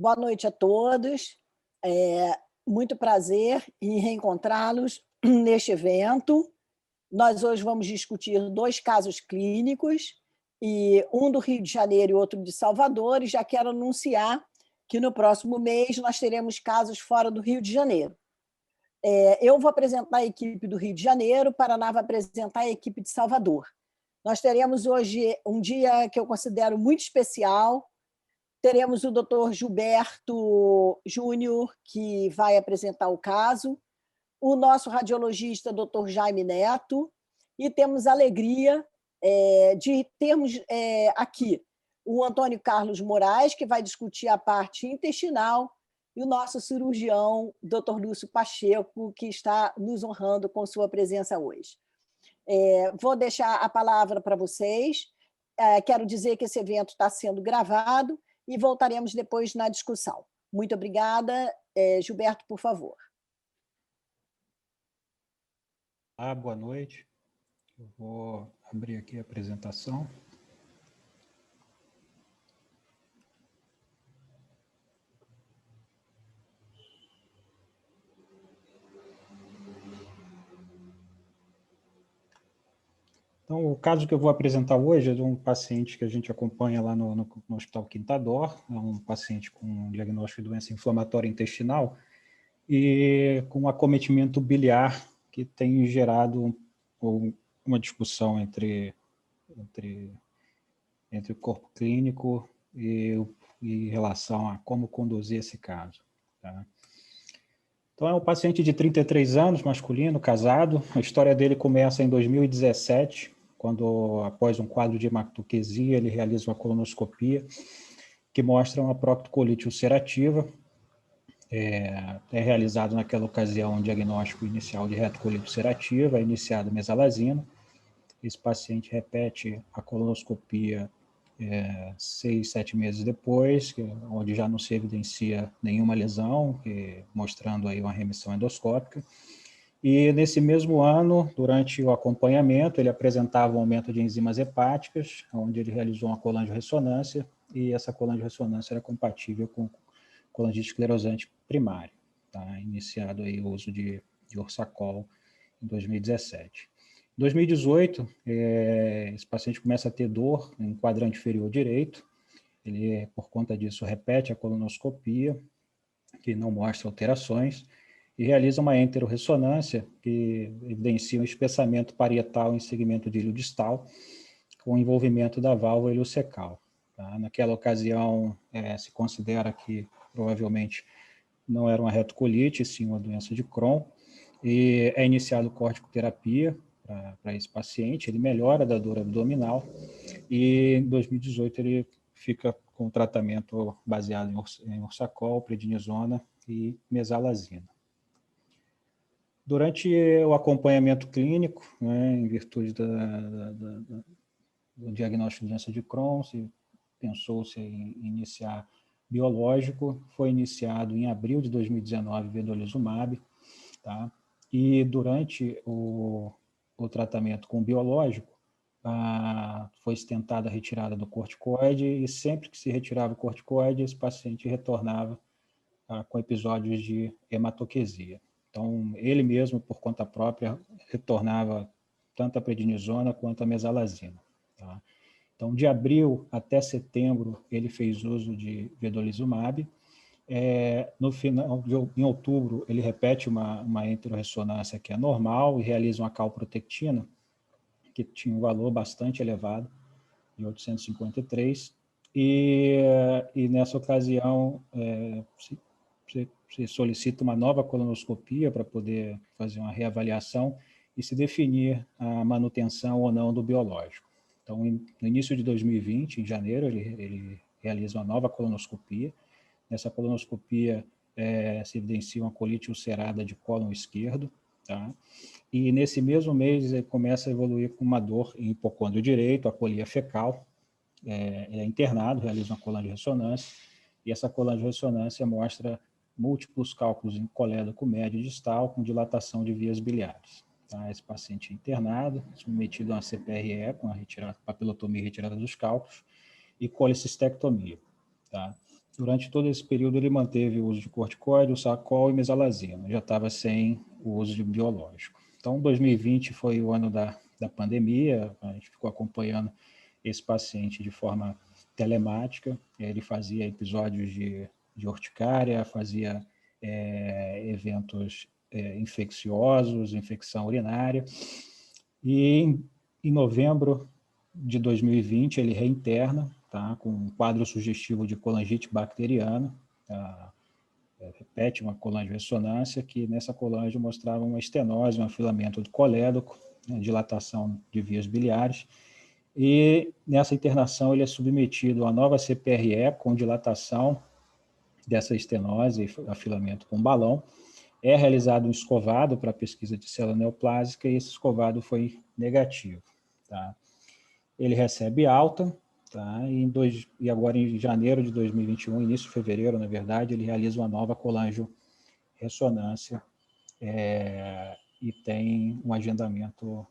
Boa noite a todos. Muito prazer em reencontrá-los neste evento. Nós hoje vamos discutir 2 casos clínicos, e um do Rio de Janeiro e outro de Salvador, e já quero anunciar que no próximo mês nós teremos casos fora do Rio de Janeiro. Eu vou apresentar a equipe do Rio de Janeiro, Paraná vai apresentar a equipe de Salvador. Nós teremos hoje um dia que eu considero muito especial. Teremos o doutor Gilberto Júnior, que vai apresentar o caso, o nosso radiologista, doutor Jaime Neto, e temos a alegria de termos aqui o Antônio Carlos Moraes, que vai discutir a parte intestinal, e o nosso cirurgião, doutor Lúcio Pacheco, que está nos honrando com sua presença hoje. Vou deixar a palavra para vocês. Quero dizer que esse evento está sendo gravado e voltaremos depois na discussão. Muito obrigada. Gilberto, por favor. Boa noite. Eu vou abrir aqui a apresentação. Então, o caso que eu vou apresentar hoje é de um paciente que a gente acompanha lá no Hospital Quinta Dor. É um paciente com diagnóstico de doença inflamatória intestinal e com acometimento biliar, que tem gerado uma discussão entre o corpo clínico e em relação a como conduzir esse caso. Tá? Então, é um paciente de 33 anos, masculino, casado. A história dele começa em 2017, quando, após um quadro de hematoquesia, ele realiza uma colonoscopia que mostra uma proctocolite ulcerativa. É realizado naquela ocasião um diagnóstico inicial de retocolite ulcerativa, é iniciado mesalazina. Esse paciente repete a colonoscopia 6, 7 meses depois, onde já não se evidencia nenhuma lesão, mostrando aí uma remissão endoscópica. E nesse mesmo ano, durante o acompanhamento, ele apresentava um aumento de enzimas hepáticas, onde ele realizou uma colangiorressonância, e essa colangiorressonância era compatível com colangite esclerosante primária. Tá? Iniciado aí o uso de Orsacol em 2017. Em 2018, esse paciente começa a ter dor no quadrante inferior direito. Ele, por conta disso, repete a colonoscopia, que não mostra alterações, e realiza uma enterorressonância, que evidencia um espessamento parietal em segmento de ilho distal, com envolvimento da válvula ileocecal. Tá? Naquela ocasião, se considera que provavelmente não era uma retocolite, sim uma doença de Crohn, e é iniciado corticoterapia para esse paciente. Ele melhora da dor abdominal, e em 2018 ele fica com tratamento baseado em Orsacol, prednisona e mesalazina. Durante o acompanhamento clínico, em virtude do diagnóstico de doença de Crohn, pensou-se em iniciar biológico, foi iniciado em abril de 2019 vedolizumab, tá? E durante o tratamento com biológico, foi tentada a retirada do corticoide, e sempre que se retirava o corticoide, esse paciente retornava com episódios de hematoquesia. Então, ele mesmo, por conta própria, retornava tanto a prednisona quanto a mesalazina. Tá? Então, de abril até setembro, ele fez uso de vedolizumab. No final, em outubro, ele repete uma enterorressonância que é normal e realiza uma calprotectina, que tinha um valor bastante elevado, de 853, e nessa ocasião se solicita uma nova colonoscopia para poder fazer uma reavaliação e se definir a manutenção ou não do biológico. Então, no início de 2020, em janeiro, ele realiza uma nova colonoscopia. Nessa colonoscopia se evidencia uma colite ulcerada de cólon esquerdo, tá? E nesse mesmo mês ele começa a evoluir com uma dor em hipocôndrio direito, a colia fecal. Ele é internado, realiza uma colangiorressonância, e essa colangiorressonância mostra múltiplos cálculos em colédoco médio e distal com dilatação de vias biliares. Tá? Esse paciente é internado, submetido a uma CPRE com a papilotomia e retirada dos cálculos, e colicistectomia. Tá? durante todo esse período, ele manteve o uso de corticoide, o Sacol e mesalazina, já estava sem o uso de biológico. Então, 2020 foi o ano da pandemia, a gente ficou acompanhando esse paciente de forma telemática, ele fazia episódios de urticária, fazia eventos infecciosos, infecção urinária, e em novembro de 2020 ele reinterna, tá, com um quadro sugestivo de colangite bacteriana, tá, repete uma colangio-ressonância, que nessa colangio mostrava uma estenose, um afilamento do colédoco, né, dilatação de vias biliares, e nessa internação ele é submetido a nova CPRE com dilatação dessa estenose e afilamento com balão. É realizado um escovado para a pesquisa de célula neoplásica e esse escovado foi negativo. Tá? Ele recebe alta, tá? E agora em janeiro de 2021, início de fevereiro, na verdade, ele realiza uma nova colangio-ressonância e tem um agendamento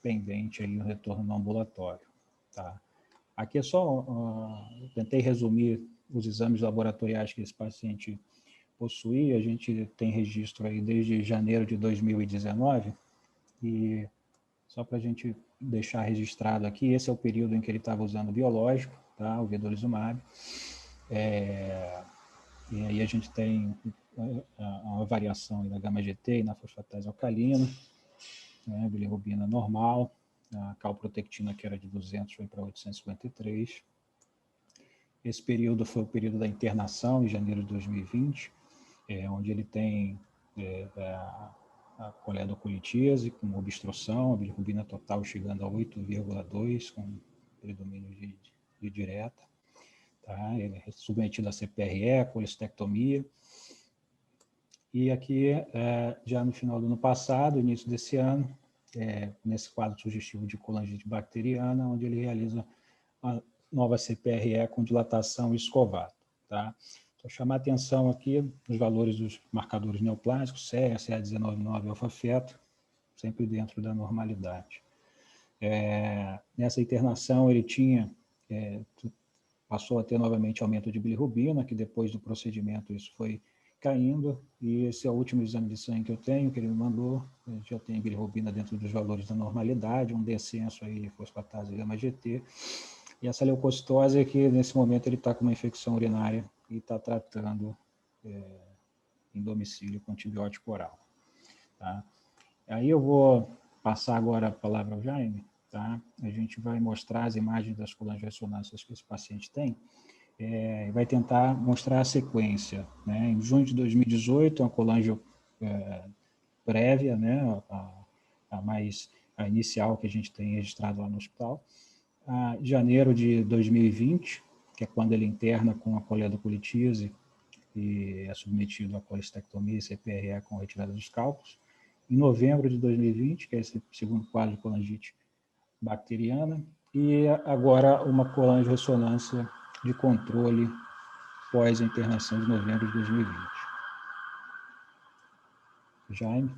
pendente, aí, um retorno no ambulatório. Tá? Aqui é só, tentei resumir os exames laboratoriais que esse paciente possuía. A gente tem registro aí desde janeiro de 2019, e só para a gente deixar registrado aqui, esse é o período em que ele estava usando biológico, tá? O vedolizumab. E aí a gente tem uma variação da gama-GT e na fosfatase alcalina, né? Bilirrubina normal, a calprotectina, que era de 200, foi para 853. Esse período foi o período da internação, em janeiro de 2020, onde ele tem a coledocolitíase com obstrução, a bilirrubina total chegando a 8,2, com predomínio de direta. Tá? Ele é submetido a CPRE, colestectomia. E aqui, já no final do ano passado, início desse ano, nesse quadro sugestivo de colangite bacteriana, onde ele realiza a nova CPRE com dilatação e escovado. Tá? Então, chamar a atenção aqui nos valores dos marcadores neoplásicos, CEA, CA199, alfa-feto, sempre dentro da normalidade. Nessa internação, ele passou a ter novamente aumento de bilirrubina, que depois do procedimento isso foi caindo, e esse é o último exame de sangue que eu tenho, que ele me mandou, já tem bilirrubina dentro dos valores da normalidade, um descenso aí de fosfatase gama-GT, e essa leucocitose é que, nesse momento, ele está com uma infecção urinária e está tratando em domicílio com antibiótico oral. Tá? Aí eu vou passar agora a palavra ao Jaime. Tá? A gente vai mostrar as imagens das colangio-ressonâncias que esse paciente tem, vai tentar mostrar a sequência. Né? Em junho de 2018, uma colangio prévia, né? a inicial que a gente tem registrado lá no hospital. Janeiro de 2020, que é quando ele interna com a coledocolitíase e é submetido à colestectomia e CPRE com retirada dos cálculos. Em novembro de 2020, que é esse segundo quadro de colangite bacteriana, e agora uma colangio-ressonância de controle pós a internação de novembro de 2020. Jaime?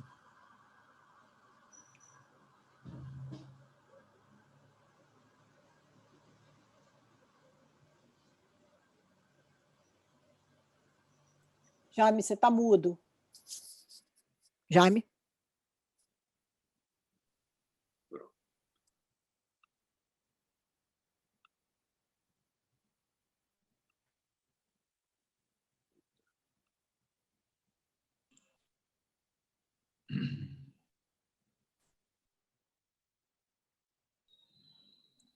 Jaime, você está mudo. Jaime?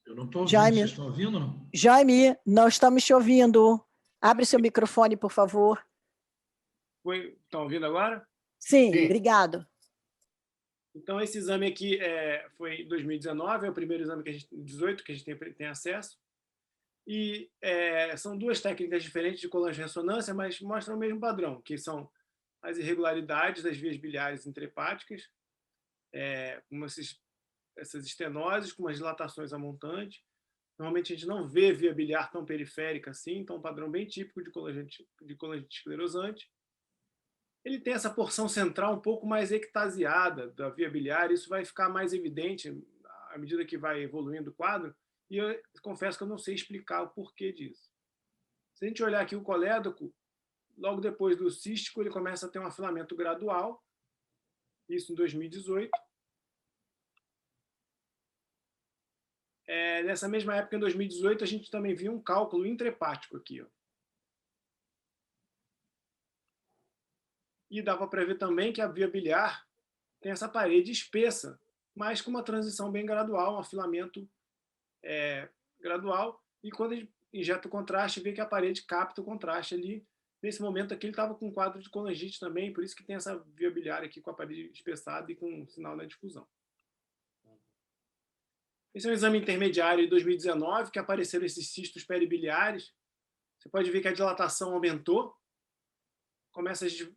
Eu não estou ouvindo. Jaime, vocês estão ouvindo ou não? Jaime, não estamos te ouvindo. Abre seu microfone, por favor. Estão ouvindo agora? Sim, Sim. obrigado. Então, esse exame aqui foi em 2019, é o primeiro exame que a gente, 18, que a gente tem acesso. E são duas técnicas diferentes de colangio-ressonância, mas mostram o mesmo padrão, que são as irregularidades das vias biliares intrahepáticas, com essas estenoses, com umas dilatações a montante. Normalmente a gente não vê via biliar tão periférica assim, então um padrão bem típico de colangite esclerosante. Ele tem essa porção central um pouco mais ectasiada da via biliar, isso vai ficar mais evidente à medida que vai evoluindo o quadro, e eu confesso que eu não sei explicar o porquê disso. Se a gente olhar aqui o colédoco, logo depois do cístico, ele começa a ter um afilamento gradual, isso em 2018. Nessa mesma época, em 2018, a gente também viu um cálculo intrahepático aqui. Ó. E dava para ver também que a via biliar tem essa parede espessa, mas com uma transição bem gradual, um afilamento gradual. E quando a gente injeta o contraste, vê que a parede capta o contraste ali. Nesse momento aqui, ele estava com um quadro de colangite também, por isso que tem essa via biliar aqui com a parede espessada e com um sinal na difusão. Esse é um exame intermediário de 2019, que apareceram esses cistos peribiliares. Você pode ver que a dilatação aumentou.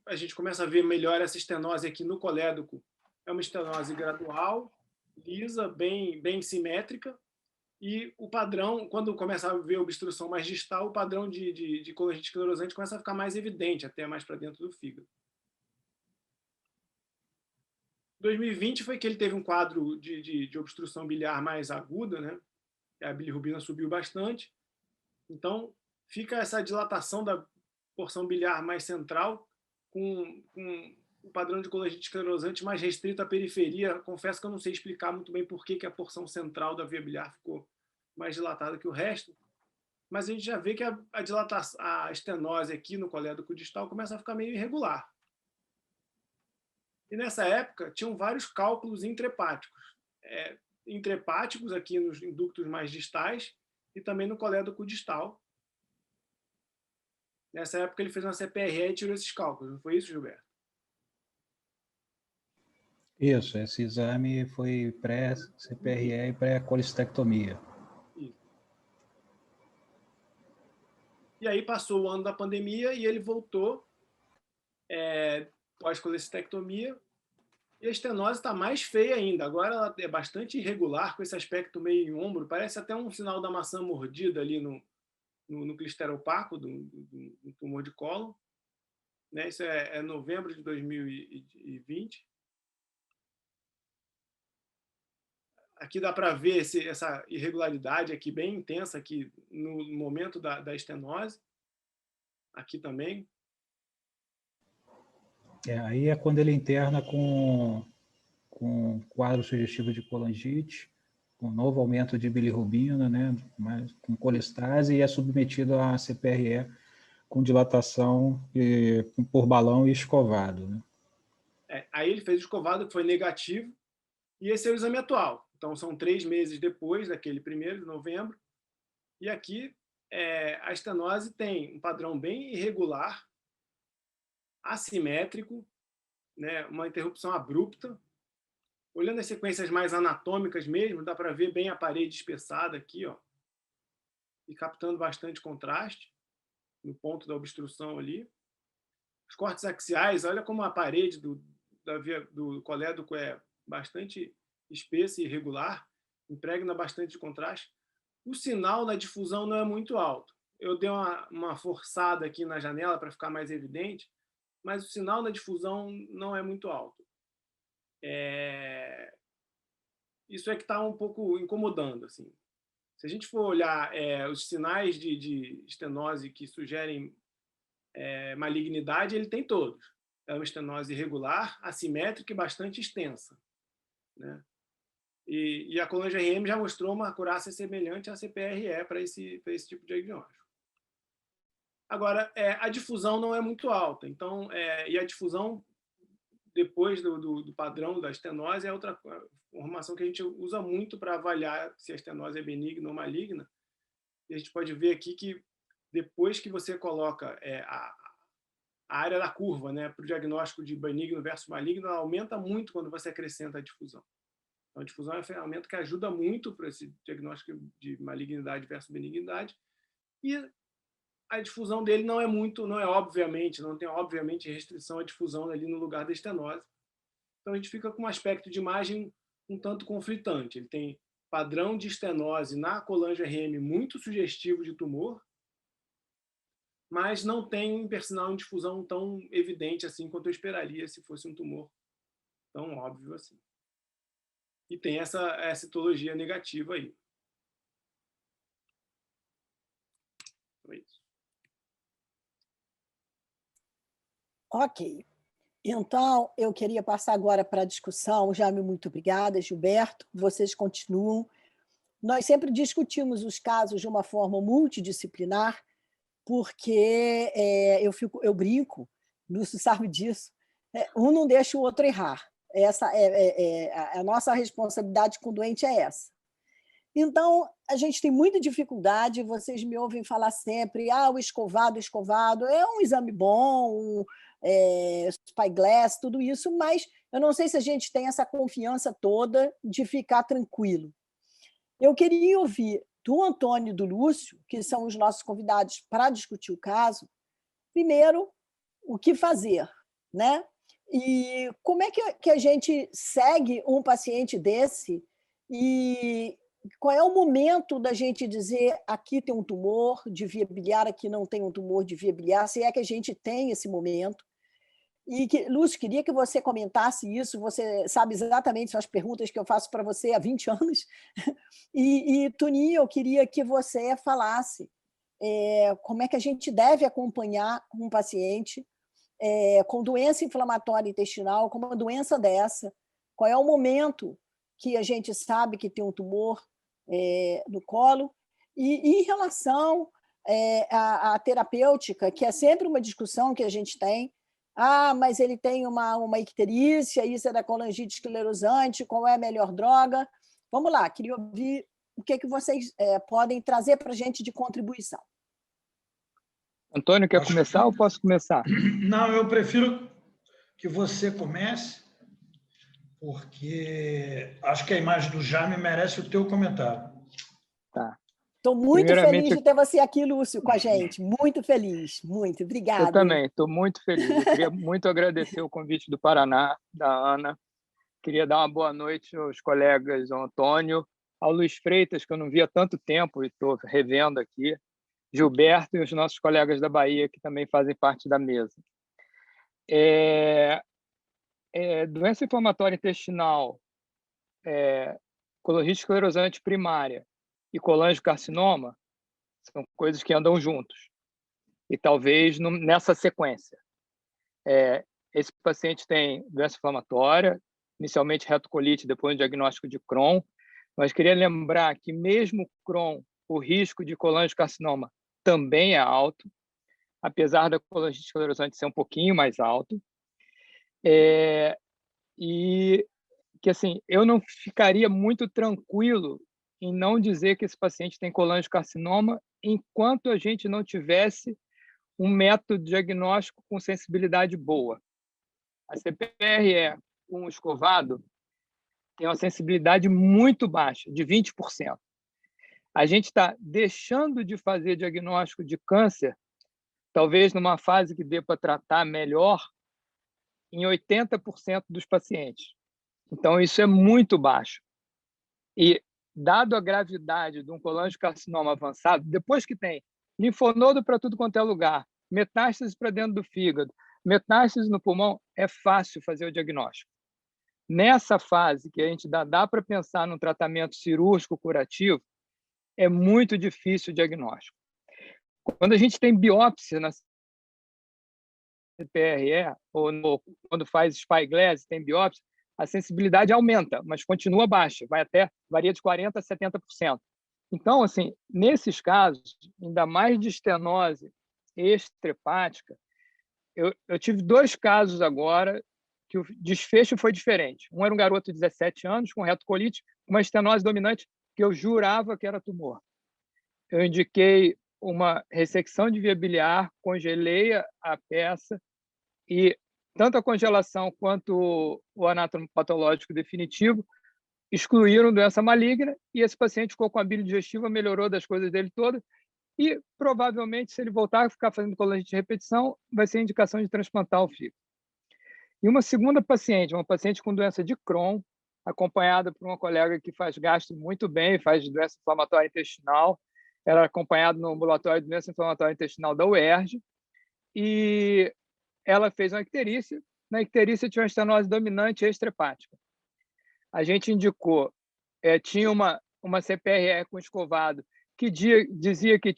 A gente começa a ver melhor essa estenose aqui no colédoco. É uma estenose gradual, lisa, bem simétrica. E o padrão, quando começa a ver obstrução mais distal, o padrão de colangite esclerosante começa a ficar mais evidente, até mais para dentro do fígado. 2020 foi que ele teve um quadro de obstrução biliar mais aguda, né? A bilirrubina subiu bastante. Então, fica essa dilatação da porção biliar mais central, com o padrão de colangite esclerosante mais restrito à periferia. Confesso que eu não sei explicar muito bem por que a porção central da via biliar ficou mais dilatada que o resto, mas a gente já vê que a estenose aqui no colédoco distal começa a ficar meio irregular. E nessa época, tinham vários cálculos intrahepáticos. Intrahepáticos aqui nos ductos mais distais e também no colédoco distal. Nessa época, ele fez uma CPRE e tirou esses cálculos. Não foi isso, Gilberto? Isso, esse exame foi pré-CPRE e pré-colestectomia. E aí passou o ano da pandemia e ele voltou pós-colestectomia. E a estenose está mais feia ainda. Agora ela é bastante irregular, com esse aspecto meio em ombro. Parece até um sinal da maçã mordida ali no clistero opaco do tumor de cólon. Né? Isso é novembro de 2020. Aqui dá para ver essa irregularidade aqui bem intensa aqui no momento da estenose. Aqui também. Aí é quando ele interna com quadro sugestivo de colangite, com novo aumento de bilirrubina, né, mas com colestase, e é submetido a CPRE com dilatação por balão e escovado. Né? Aí ele fez o escovado, que foi negativo, e esse é o exame atual. Então, são 3 meses depois daquele 1º de novembro, e aqui a estenose tem um padrão bem irregular, assimétrico, né, uma interrupção abrupta. Olhando as sequências mais anatômicas mesmo, dá para ver bem a parede espessada aqui, ó, e captando bastante contraste no ponto da obstrução ali. Os cortes axiais, olha como a parede do colédoco é bastante espessa e irregular, impregna bastante de contraste. O sinal na difusão não é muito alto. Eu dei uma forçada aqui na janela para ficar mais evidente, mas o sinal na difusão não é muito alto. Isso é que está um pouco incomodando. Assim. Se a gente for olhar os sinais de estenose que sugerem malignidade, ele tem todos. É uma estenose irregular, assimétrica e bastante extensa. Né? E a colangio-RM já mostrou uma acurácia semelhante à CPRE para esse tipo de diagnóstico. Agora, a difusão não é muito alta. Então, e a difusão, depois do padrão da estenose, é outra informação que a gente usa muito para avaliar se a estenose é benigna ou maligna. E a gente pode ver aqui que depois que você coloca a área da curva, né, para o diagnóstico de benigno versus maligno, ela aumenta muito quando você acrescenta a difusão. Então, a difusão é uma ferramenta que ajuda muito para esse diagnóstico de malignidade versus benignidade. E a difusão dele não tem obviamente restrição à difusão ali no lugar da estenose. Então, a gente fica com um aspecto de imagem um tanto conflitante. Ele tem padrão de estenose na colangio-RM muito sugestivo de tumor, mas não tem um hipersinal em difusão tão evidente assim quanto eu esperaria se fosse um tumor tão óbvio assim. E tem essa citologia negativa aí. Então é isso. Ok. Então, eu queria passar agora para a discussão. Jaime, muito obrigada. Gilberto, vocês continuam. Nós sempre discutimos os casos de uma forma multidisciplinar, porque eu brinco, Lúcio sabe disso, um não deixa o outro errar. A nossa responsabilidade com o doente é essa. Então, a gente tem muita dificuldade, vocês me ouvem falar sempre, o escovado é um exame bom, spyglass, tudo isso, mas eu não sei se a gente tem essa confiança toda de ficar tranquilo. Eu queria ouvir do Antônio e do Lúcio, que são os nossos convidados para discutir o caso, primeiro, o que fazer, né? E como é que a gente segue um paciente desse e qual é o momento da gente dizer aqui tem um tumor de via biliar, aqui não tem um tumor de via biliar, se é que a gente tem esse momento. E, Lúcio, queria que você comentasse isso, você sabe exatamente as perguntas que eu faço para você há 20 anos. E Toninho, eu queria que você falasse como é que a gente deve acompanhar um paciente com doença inflamatória intestinal, com uma doença dessa, qual é o momento que a gente sabe que tem um tumor no colo, e em relação à terapêutica, que é sempre uma discussão que a gente tem, mas ele tem uma icterícia, isso é da colangite esclerosante, qual é a melhor droga? Vamos lá, queria ouvir o que vocês podem trazer para a gente de contribuição. Antônio, quer começar ou posso começar? Não, eu prefiro que você comece, porque acho que a imagem do Jaime merece o teu comentário. Tá. Estou muito feliz de ter você aqui, Lúcio, com a gente. Muito feliz, muito. Obrigada. Eu também, estou muito feliz. Eu queria muito agradecer o convite do Paraná, da Ana. Queria dar uma boa noite aos colegas, ao Antônio, ao Luiz Freitas, que eu não via há tanto tempo e estou revendo aqui, Gilberto e os nossos colegas da Bahia, que também fazem parte da mesa. Doença inflamatória intestinal, colangite esclerosante primária e colangiocarcinoma são coisas que andam juntos. E talvez nessa sequência. Esse paciente tem doença inflamatória, inicialmente retocolite, depois um diagnóstico de Crohn, mas queria lembrar que mesmo Crohn, o risco de colangiocarcinoma também é alto, apesar da colangite esclerosante ser um pouquinho mais alto. E que assim, eu não ficaria muito tranquilo em não dizer que esse paciente tem colangiocarcinoma enquanto a gente não tivesse um método diagnóstico com sensibilidade boa. A CPRE com o escovado tem uma sensibilidade muito baixa, de 20%. A gente está deixando de fazer diagnóstico de câncer, talvez numa fase que dê para tratar melhor, em 80% dos pacientes. Então, isso é muito baixo. E, dado a gravidade de um colangiocarcinoma avançado, depois que tem linfonodo para tudo quanto é lugar, metástase para dentro do fígado, metástase no pulmão, é fácil fazer o diagnóstico. Nessa fase, que a gente dá para pensar num tratamento cirúrgico curativo, é muito difícil o diagnóstico. Quando a gente tem biópsia na CPRE, ou quando faz spyglass, tem biópsia, a sensibilidade aumenta, mas continua baixa, varia de 40% a 70%. Então, assim, nesses casos, ainda mais de estenose extrahepática, eu tive 2 casos agora que o desfecho foi diferente. Um era um garoto de 17 anos com retocolite, uma estenose dominante que eu jurava que era tumor. Eu indiquei uma ressecção de via biliar, congelei a peça e tanto a congelação quanto o anatomopatológico definitivo excluíram doença maligna e esse paciente ficou com a bile digestiva, melhorou das coisas dele todas e provavelmente, se ele voltar a ficar fazendo colangite de repetição, vai ser indicação de transplantar o fígado. E uma segunda paciente, uma paciente com doença de Crohn, acompanhada por uma colega que faz gastro muito bem, faz doença inflamatória intestinal, ela é acompanhada no ambulatório de doença inflamatória intestinal da UERJ, e ela fez uma icterícia, na icterícia tinha uma estenose dominante extrahepática. A gente indicou, tinha uma CPRE com escovado, que dizia que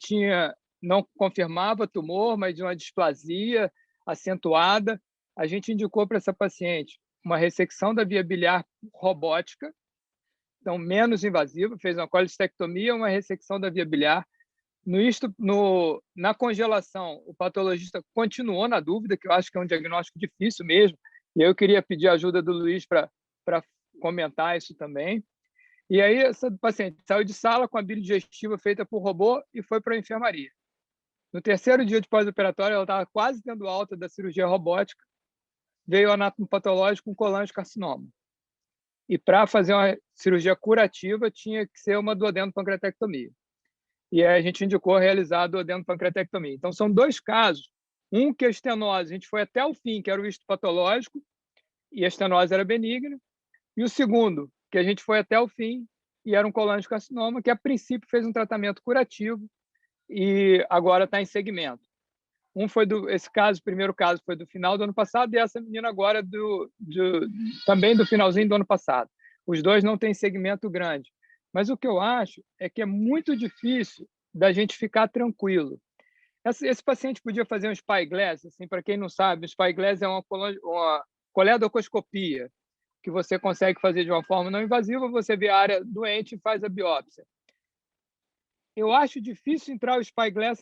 não confirmava tumor, mas de uma displasia. acentuada. A gente indicou para essa paciente uma ressecção da via biliar robótica, então menos invasiva, fez uma colestectomia, uma ressecção da via biliar. Na congelação, o patologista continuou na dúvida, que eu acho que é um diagnóstico difícil mesmo, e eu queria pedir a ajuda do Luiz para comentar isso também. E aí, essa paciente saiu de sala com a bile digestiva feita por robô e foi para a enfermaria. No terceiro dia de pós-operatório, ela estava quase tendo alta da cirurgia robótica, veio o anatomopatológico com colangiocarcinoma. E para fazer uma cirurgia curativa, tinha que ser uma duodeno-pancreatectomia. E aí a gente indicou realizar a duodeno-pancreatectomia. Então, são 2 casos. Um que a estenose, a gente foi até o fim, que era o histopatológico, e a estenose era benigna. E o segundo, que a gente foi até o fim, e era um colangiocarcinoma, que a princípio fez um tratamento curativo e agora está em segmento. Esse caso, o primeiro caso foi do final do ano passado, e essa menina agora também do finalzinho do ano passado. Os 2 não têm segmento grande. Mas o que eu acho é que é muito difícil da gente ficar tranquilo. Esse paciente podia fazer um spyglass, assim, para quem não sabe, o spyglass é uma coledocoscopia, que você consegue fazer de uma forma não invasiva, você vê a área doente e faz a biópsia. Eu acho difícil entrar o spyglass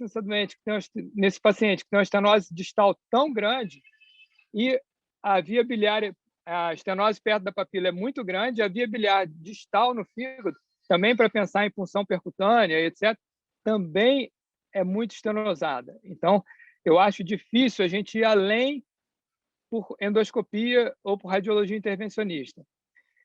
nesse paciente que tem uma estenose distal tão grande e a via biliar, a estenose perto da papila é muito grande, a via biliar distal no fígado, também para pensar em punção percutânea, etc., também é muito estenosada. Então, eu acho difícil a gente ir além por endoscopia ou por radiologia intervencionista.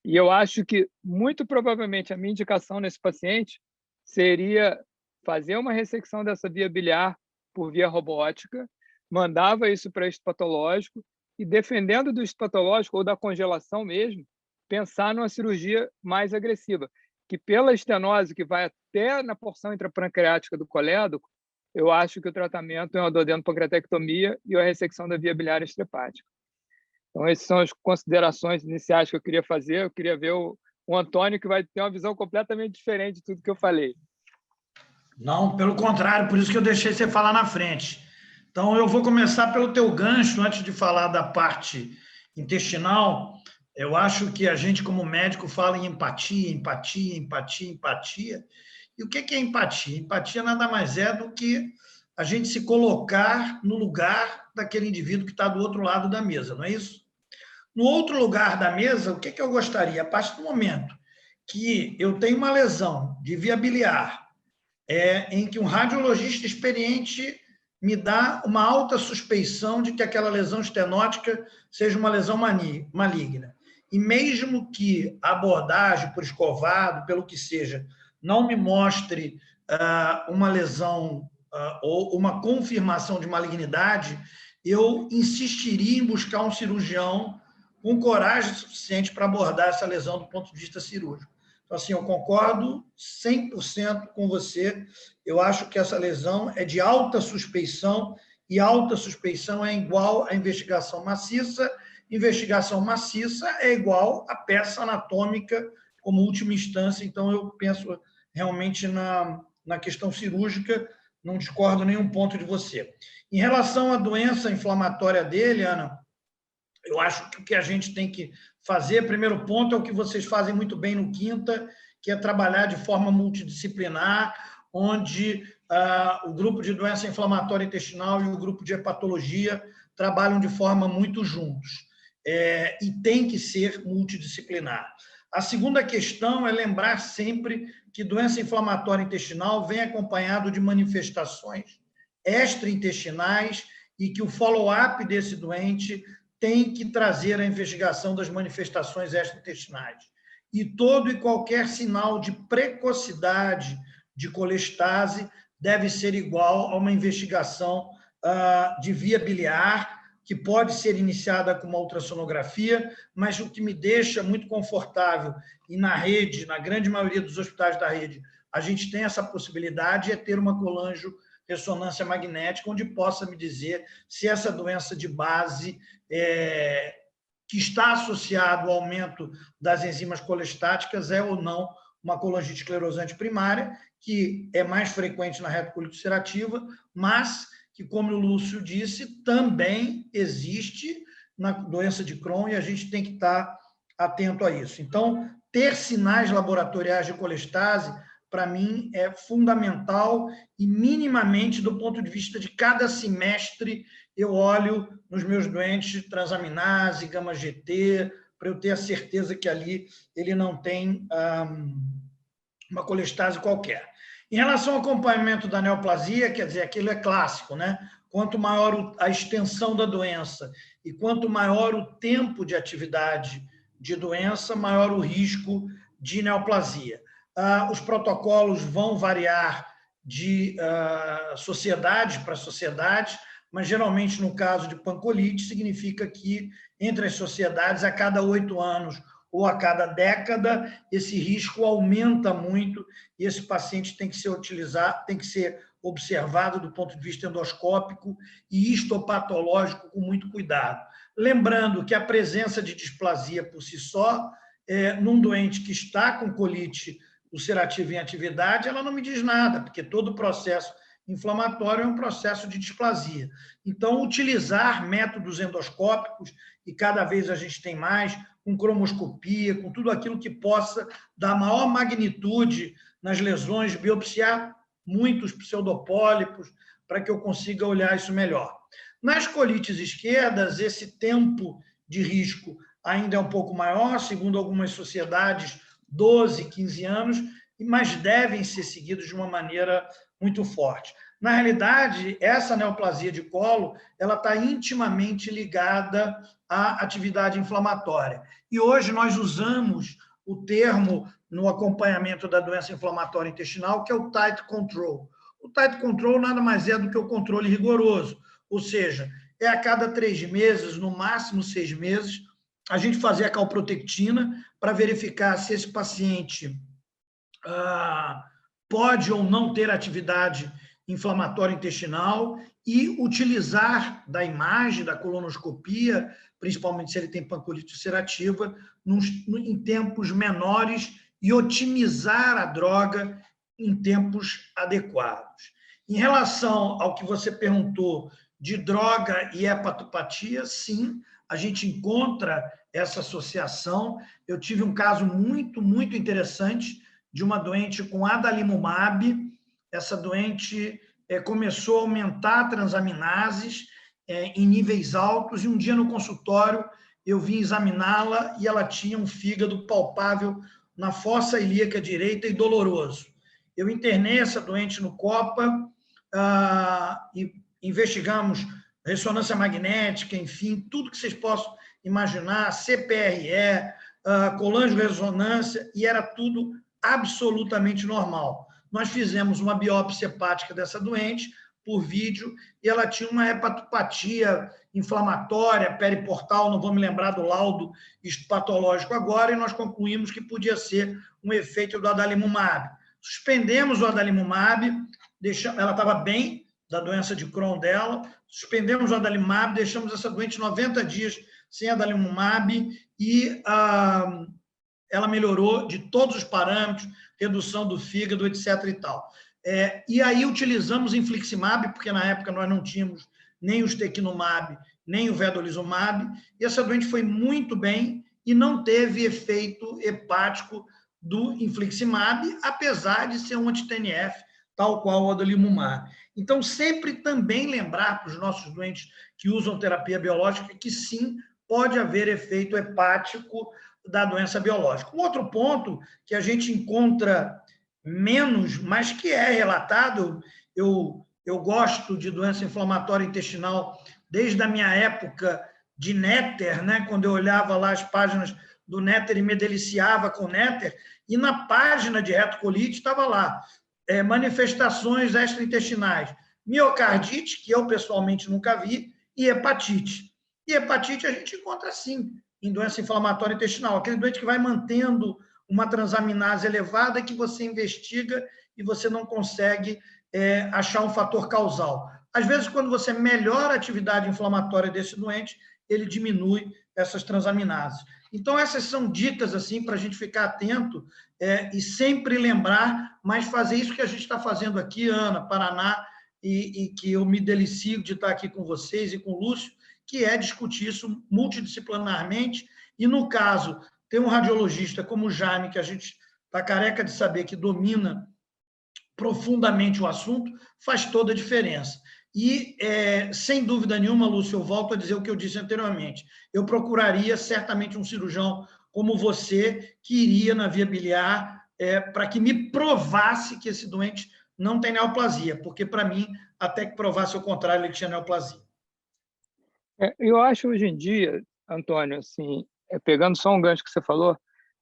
E eu acho que, muito provavelmente, a minha indicação nesse paciente seria fazer uma ressecção dessa via biliar por via robótica, mandava isso para histopatológico e, defendendo do histopatológico ou da congelação mesmo, pensar numa cirurgia mais agressiva, que pela estenose que vai até na porção intrapancreática do colédoco, eu acho que o tratamento é uma duodeno-pancreatectomia e a ressecção da via biliar extrahepática. Então, essas são as considerações iniciais que eu queria fazer. Eu queria ver o Antônio, que vai ter uma visão completamente diferente de tudo que eu falei. Não, pelo contrário, por isso que eu deixei você falar na frente. Então, eu vou começar pelo teu gancho, antes de falar da parte intestinal. Eu acho que a gente, como médico, fala em empatia, empatia, empatia, empatia. E o que é empatia? Empatia nada mais é do que a gente se colocar no lugar daquele indivíduo que está do outro lado da mesa, não é isso? No outro lugar da mesa, o que eu gostaria? A partir do momento que eu tenho uma lesão de via biliar, em que um radiologista experiente me dá uma alta suspeição de que aquela lesão estenótica seja uma lesão maligna. E mesmo que a abordagem por escovado, pelo que seja, não me mostre uma lesão ou uma confirmação de malignidade, eu insistiria em buscar um cirurgião com coragem suficiente para abordar essa lesão do ponto de vista cirúrgico. Então, assim, eu concordo 100% com você. Eu acho que essa lesão é de alta suspeição, e alta suspeição é igual à investigação maciça. Investigação maciça é igual à peça anatômica como última instância. Então, eu penso realmente na questão cirúrgica, não discordo nenhum ponto de você. Em relação à doença inflamatória dele, Ana, eu acho que o que a gente tem que fazer, primeiro ponto, é o que vocês fazem muito bem no Quinta, que é trabalhar de forma multidisciplinar, onde o grupo de doença inflamatória intestinal e o grupo de hepatologia trabalham de forma muito juntos. E tem que ser multidisciplinar. A segunda questão é lembrar sempre que doença inflamatória intestinal vem acompanhado de manifestações extraintestinais e que o follow-up desse doente tem que trazer a investigação das manifestações extraintestinais. E todo e qualquer sinal de precocidade de colestase deve ser igual a uma investigação de via biliar, que pode ser iniciada com uma ultrassonografia, mas o que me deixa muito confortável, e na rede, na grande maioria dos hospitais da rede, a gente tem essa possibilidade, é ter uma colangio-ressonância magnética, onde possa me dizer se essa doença de base que está associado ao aumento das enzimas colestáticas é ou não uma colangite esclerosante primária, que é mais frequente na retocolite ulcerativa, mas que, como o Lúcio disse, também existe na doença de Crohn e a gente tem que estar atento a isso. Então, ter sinais laboratoriais de colestase, para mim, é fundamental e minimamente, do ponto de vista de cada semestre, eu olho nos meus doentes transaminase, gama-GT, para eu ter a certeza que ali ele não tem uma colestase qualquer. Em relação ao acompanhamento da neoplasia, quer dizer, aquilo é clássico, né? Quanto maior a extensão da doença e quanto maior o tempo de atividade de doença, maior o risco de neoplasia. Os protocolos vão variar de sociedade para sociedade, mas geralmente no caso de pancolite significa que entre as sociedades, a cada 8 anos ou a cada década, esse risco aumenta muito e esse paciente tem que ser utilizado, tem que ser observado do ponto de vista endoscópico e histopatológico com muito cuidado. Lembrando que a presença de displasia por si só, num doente que está com colite ulcerativa em atividade, ela não me diz nada, porque todo o processo inflamatório é um processo de displasia. Então, utilizar métodos endoscópicos, e cada vez a gente tem mais, com cromoscopia, com tudo aquilo que possa dar maior magnitude nas lesões, biopsiar muitos pseudopólipos, para que eu consiga olhar isso melhor. Nas colites esquerdas, esse tempo de risco ainda é um pouco maior, segundo algumas sociedades, 12, 15 anos, mas devem ser seguidos de uma maneira muito forte. Na realidade, essa neoplasia de colo ela está intimamente ligada à atividade inflamatória. E hoje nós usamos o termo no acompanhamento da doença inflamatória intestinal, que é o tight control. O tight control nada mais é do que o controle rigoroso, ou seja, é a cada 3 meses, no máximo 6 meses, a gente fazer a calprotectina para verificar se esse paciente pode ou não ter atividade inflamatória intestinal e utilizar da imagem, da colonoscopia, principalmente se ele tem pancolite ulcerativa, em tempos menores e otimizar a droga em tempos adequados. Em relação ao que você perguntou de droga e hepatopatia, sim, a gente encontra essa associação. Eu tive um caso muito, muito interessante de uma doente com adalimumab. Essa doente começou a aumentar transaminases em níveis altos, e um dia no consultório eu vim examiná-la e ela tinha um fígado palpável na fossa ilíaca direita e doloroso. Eu internei essa doente no COPA e investigamos ressonância magnética, enfim, tudo que vocês possam imaginar, CPRE, colangio-ressonância, e era tudo absolutamente normal. Nós fizemos uma biópsia hepática dessa doente por vídeo e ela tinha uma hepatopatia inflamatória periportal, não vou me lembrar do laudo histopatológico agora, e nós concluímos que podia ser um efeito do adalimumab. Suspendemos o adalimumab, ela estava bem da doença de Crohn dela, suspendemos o adalimumab, deixamos essa doente 90 dias sem adalimumab e ela melhorou de todos os parâmetros, redução do fígado, etc. e tal. E aí utilizamos infliximab, porque na época nós não tínhamos nem o ustekinumab, nem o vedolizumab, e essa doente foi muito bem e não teve efeito hepático do infliximab, apesar de ser um anti-TNF, tal qual o adalimumab. Então, sempre também lembrar para os nossos doentes que usam terapia biológica que sim, pode haver efeito hepático da doença biológica. Um outro ponto que a gente encontra menos, mas que é relatado, eu gosto de doença inflamatória intestinal desde a minha época de Néter, né? Quando eu olhava lá as páginas do Néter e me deliciava com Néter, e na página de retocolite estava lá, manifestações extraintestinais, miocardite, que eu pessoalmente nunca vi, e hepatite. E hepatite a gente encontra sim em doença inflamatória intestinal, aquele doente que vai mantendo uma transaminase elevada que você investiga e você não consegue achar um fator causal. Às vezes, quando você melhora a atividade inflamatória desse doente, ele diminui essas transaminases. Então, essas são dicas assim para a gente ficar atento e sempre lembrar, mas fazer isso que a gente está fazendo aqui, Ana, Paraná, e que eu me delicio de estar aqui com vocês e com o Lúcio, que é discutir isso multidisciplinarmente. E, no caso, ter um radiologista como o Jaime, que a gente está careca de saber que domina profundamente o assunto, faz toda a diferença. E, sem dúvida nenhuma, Lúcio, eu volto a dizer o que eu disse anteriormente, eu procuraria certamente um cirurgião como você, que iria na via biliar para que me provasse que esse doente não tem neoplasia, porque, para mim, até que provasse o contrário, ele tinha neoplasia. Eu acho, hoje em dia, Antônio, assim, pegando só um gancho que você falou,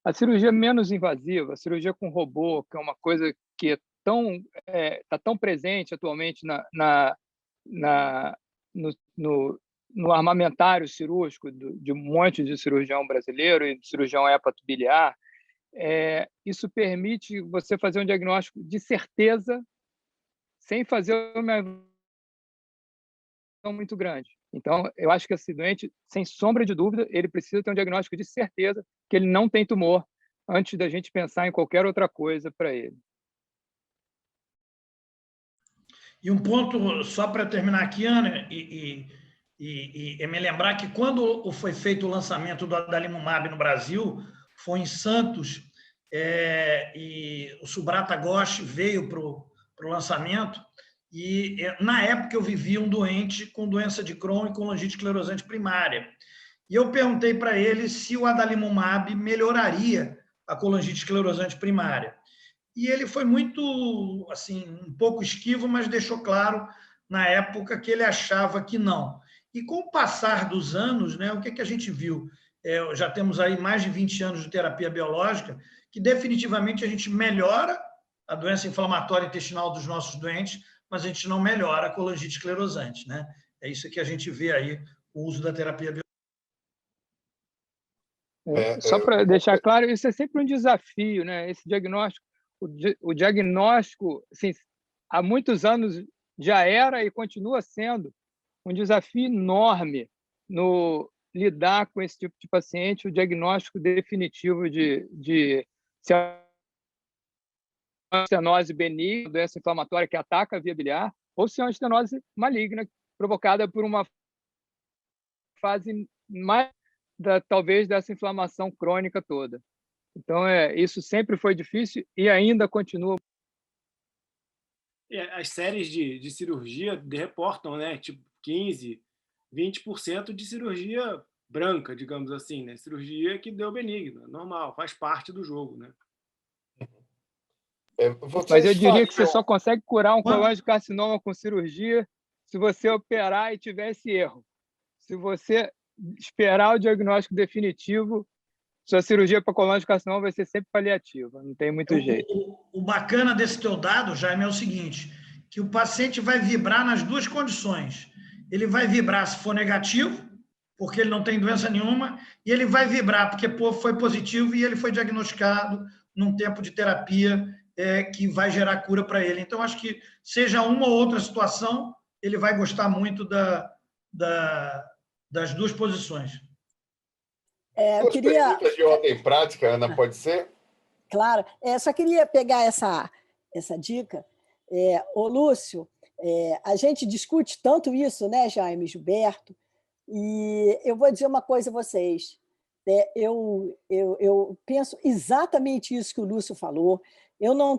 a cirurgia menos invasiva, a cirurgia com robô, que é uma coisa que está tão presente atualmente no armamentário cirúrgico de um monte de cirurgião brasileiro e de cirurgião hepatobiliar, isso permite você fazer um diagnóstico de certeza sem fazer uma evolução muito grande. Então, eu acho que esse doente, sem sombra de dúvida, ele precisa ter um diagnóstico de certeza que ele não tem tumor antes da gente pensar em qualquer outra coisa para ele. E um ponto, só para terminar aqui, Ana, e me lembrar que quando foi feito o lançamento do adalimumab no Brasil, foi em Santos, e o Subrata Ghosh veio para o lançamento, e na época eu vivia um doente com doença de Crohn e colangite esclerosante primária. E eu perguntei para ele se o adalimumab melhoraria a colangite esclerosante primária. E ele foi muito, assim, um pouco esquivo, mas deixou claro na época que ele achava que não. E com o passar dos anos, né, o que a gente viu? Já temos aí mais de 20 anos de terapia biológica, que definitivamente a gente melhora a doença inflamatória intestinal dos nossos doentes, mas a gente não melhora a colangite esclerosante, né? É isso que a gente vê aí, o uso da terapia biológica. Só para deixar claro, isso é sempre um desafio, né? Esse diagnóstico, o diagnóstico, assim, há muitos anos já era e continua sendo um desafio enorme no lidar com esse tipo de paciente, o diagnóstico definitivo de se é uma estenose benigna, doença inflamatória que ataca a via biliar, ou se é uma estenose maligna provocada por uma fase mais talvez dessa inflamação crônica toda. Então, isso sempre foi difícil e ainda continua. As séries de cirurgia reportam, né, tipo 15%, 20% de cirurgia branca, digamos assim, né? Cirurgia que deu benigna, normal, faz parte do jogo, né? Mas eu diria que você só consegue curar um colóide carcinoma com cirurgia se você operar e tiver esse erro. Se você esperar o diagnóstico definitivo, sua cirurgia para colóide carcinoma vai ser sempre paliativa, não tem muito jeito. O bacana desse teu dado, Jaime, é o seguinte, que o paciente vai vibrar nas duas condições. Ele vai vibrar se for negativo, porque ele não tem doença nenhuma, e ele vai vibrar porque foi positivo e ele foi diagnosticado num tempo de terapia que vai gerar cura para ele. Então, acho que seja uma ou outra situação, ele vai gostar muito das duas posições. Eu queria... perguntas de ordem prática, Ana, pode ser? Claro. Só queria pegar essa dica. Ô, Lúcio, a gente discute tanto isso, né, Jaime, Gilberto, e eu vou dizer uma coisa a vocês. Eu penso exatamente isso que o Lúcio falou. Eu não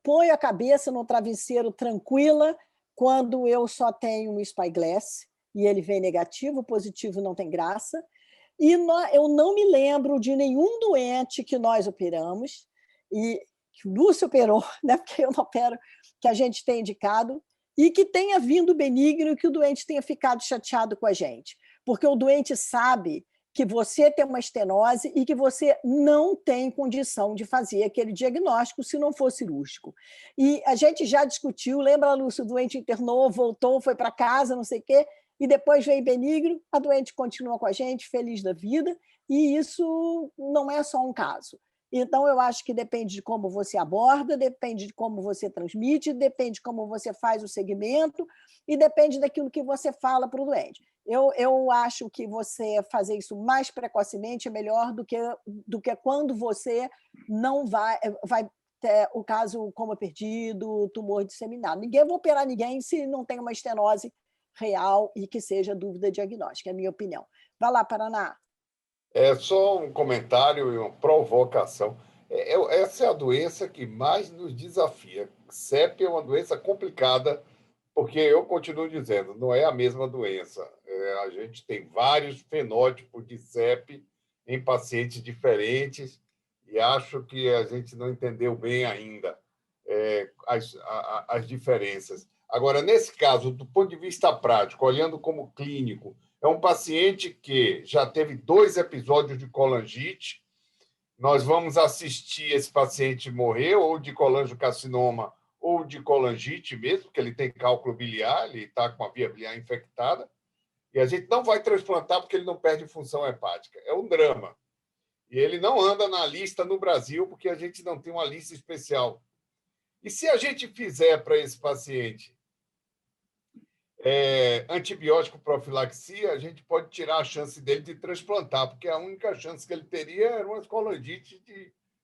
ponho a cabeça no travesseiro tranquila quando eu só tenho um spyglass e ele vem negativo, positivo não tem graça. E eu não me lembro de nenhum doente que nós operamos, e que o Lúcio operou, né, porque eu não opero, que a gente tem indicado, e que tenha vindo benigno e que o doente tenha ficado chateado com a gente. Porque o doente sabe que você tem uma estenose e que você não tem condição de fazer aquele diagnóstico se não for cirúrgico. E a gente já discutiu, lembra, Lúcio, o doente internou, voltou, foi para casa, não sei o quê, e depois veio benigno, a doente continua com a gente, feliz da vida, e isso não é só um caso. Então, eu acho que depende de como você aborda, depende de como você transmite, depende de como você faz o segmento e depende daquilo que você fala para o doente. Eu acho que você fazer isso mais precocemente é melhor do que quando você não vai o caso coma perdido, tumor disseminado. Ninguém vai operar ninguém se não tem uma estenose real e que seja dúvida diagnóstica, é a minha opinião. Vai lá, Paraná. É só um comentário e uma provocação. Essa é a doença que mais nos desafia. CEP é uma doença complicada, porque eu continuo dizendo, não é a mesma doença. A gente tem vários fenótipos de CEP em pacientes diferentes e acho que a gente não entendeu bem ainda as diferenças. Agora, nesse caso, do ponto de vista prático, olhando como clínico, é um paciente que já teve 2 episódios de colangite. Nós vamos assistir esse paciente morrer ou de colangiocarcinoma ou de colangite mesmo, porque ele tem cálculo biliar, ele está com a via biliar infectada, e a gente não vai transplantar porque ele não perde função hepática. É um drama. E ele não anda na lista no Brasil porque a gente não tem uma lista especial. E se a gente fizer para esse paciente antibiótico profilaxia, a gente pode tirar a chance dele de transplantar, porque a única chance que ele teria era uma colangite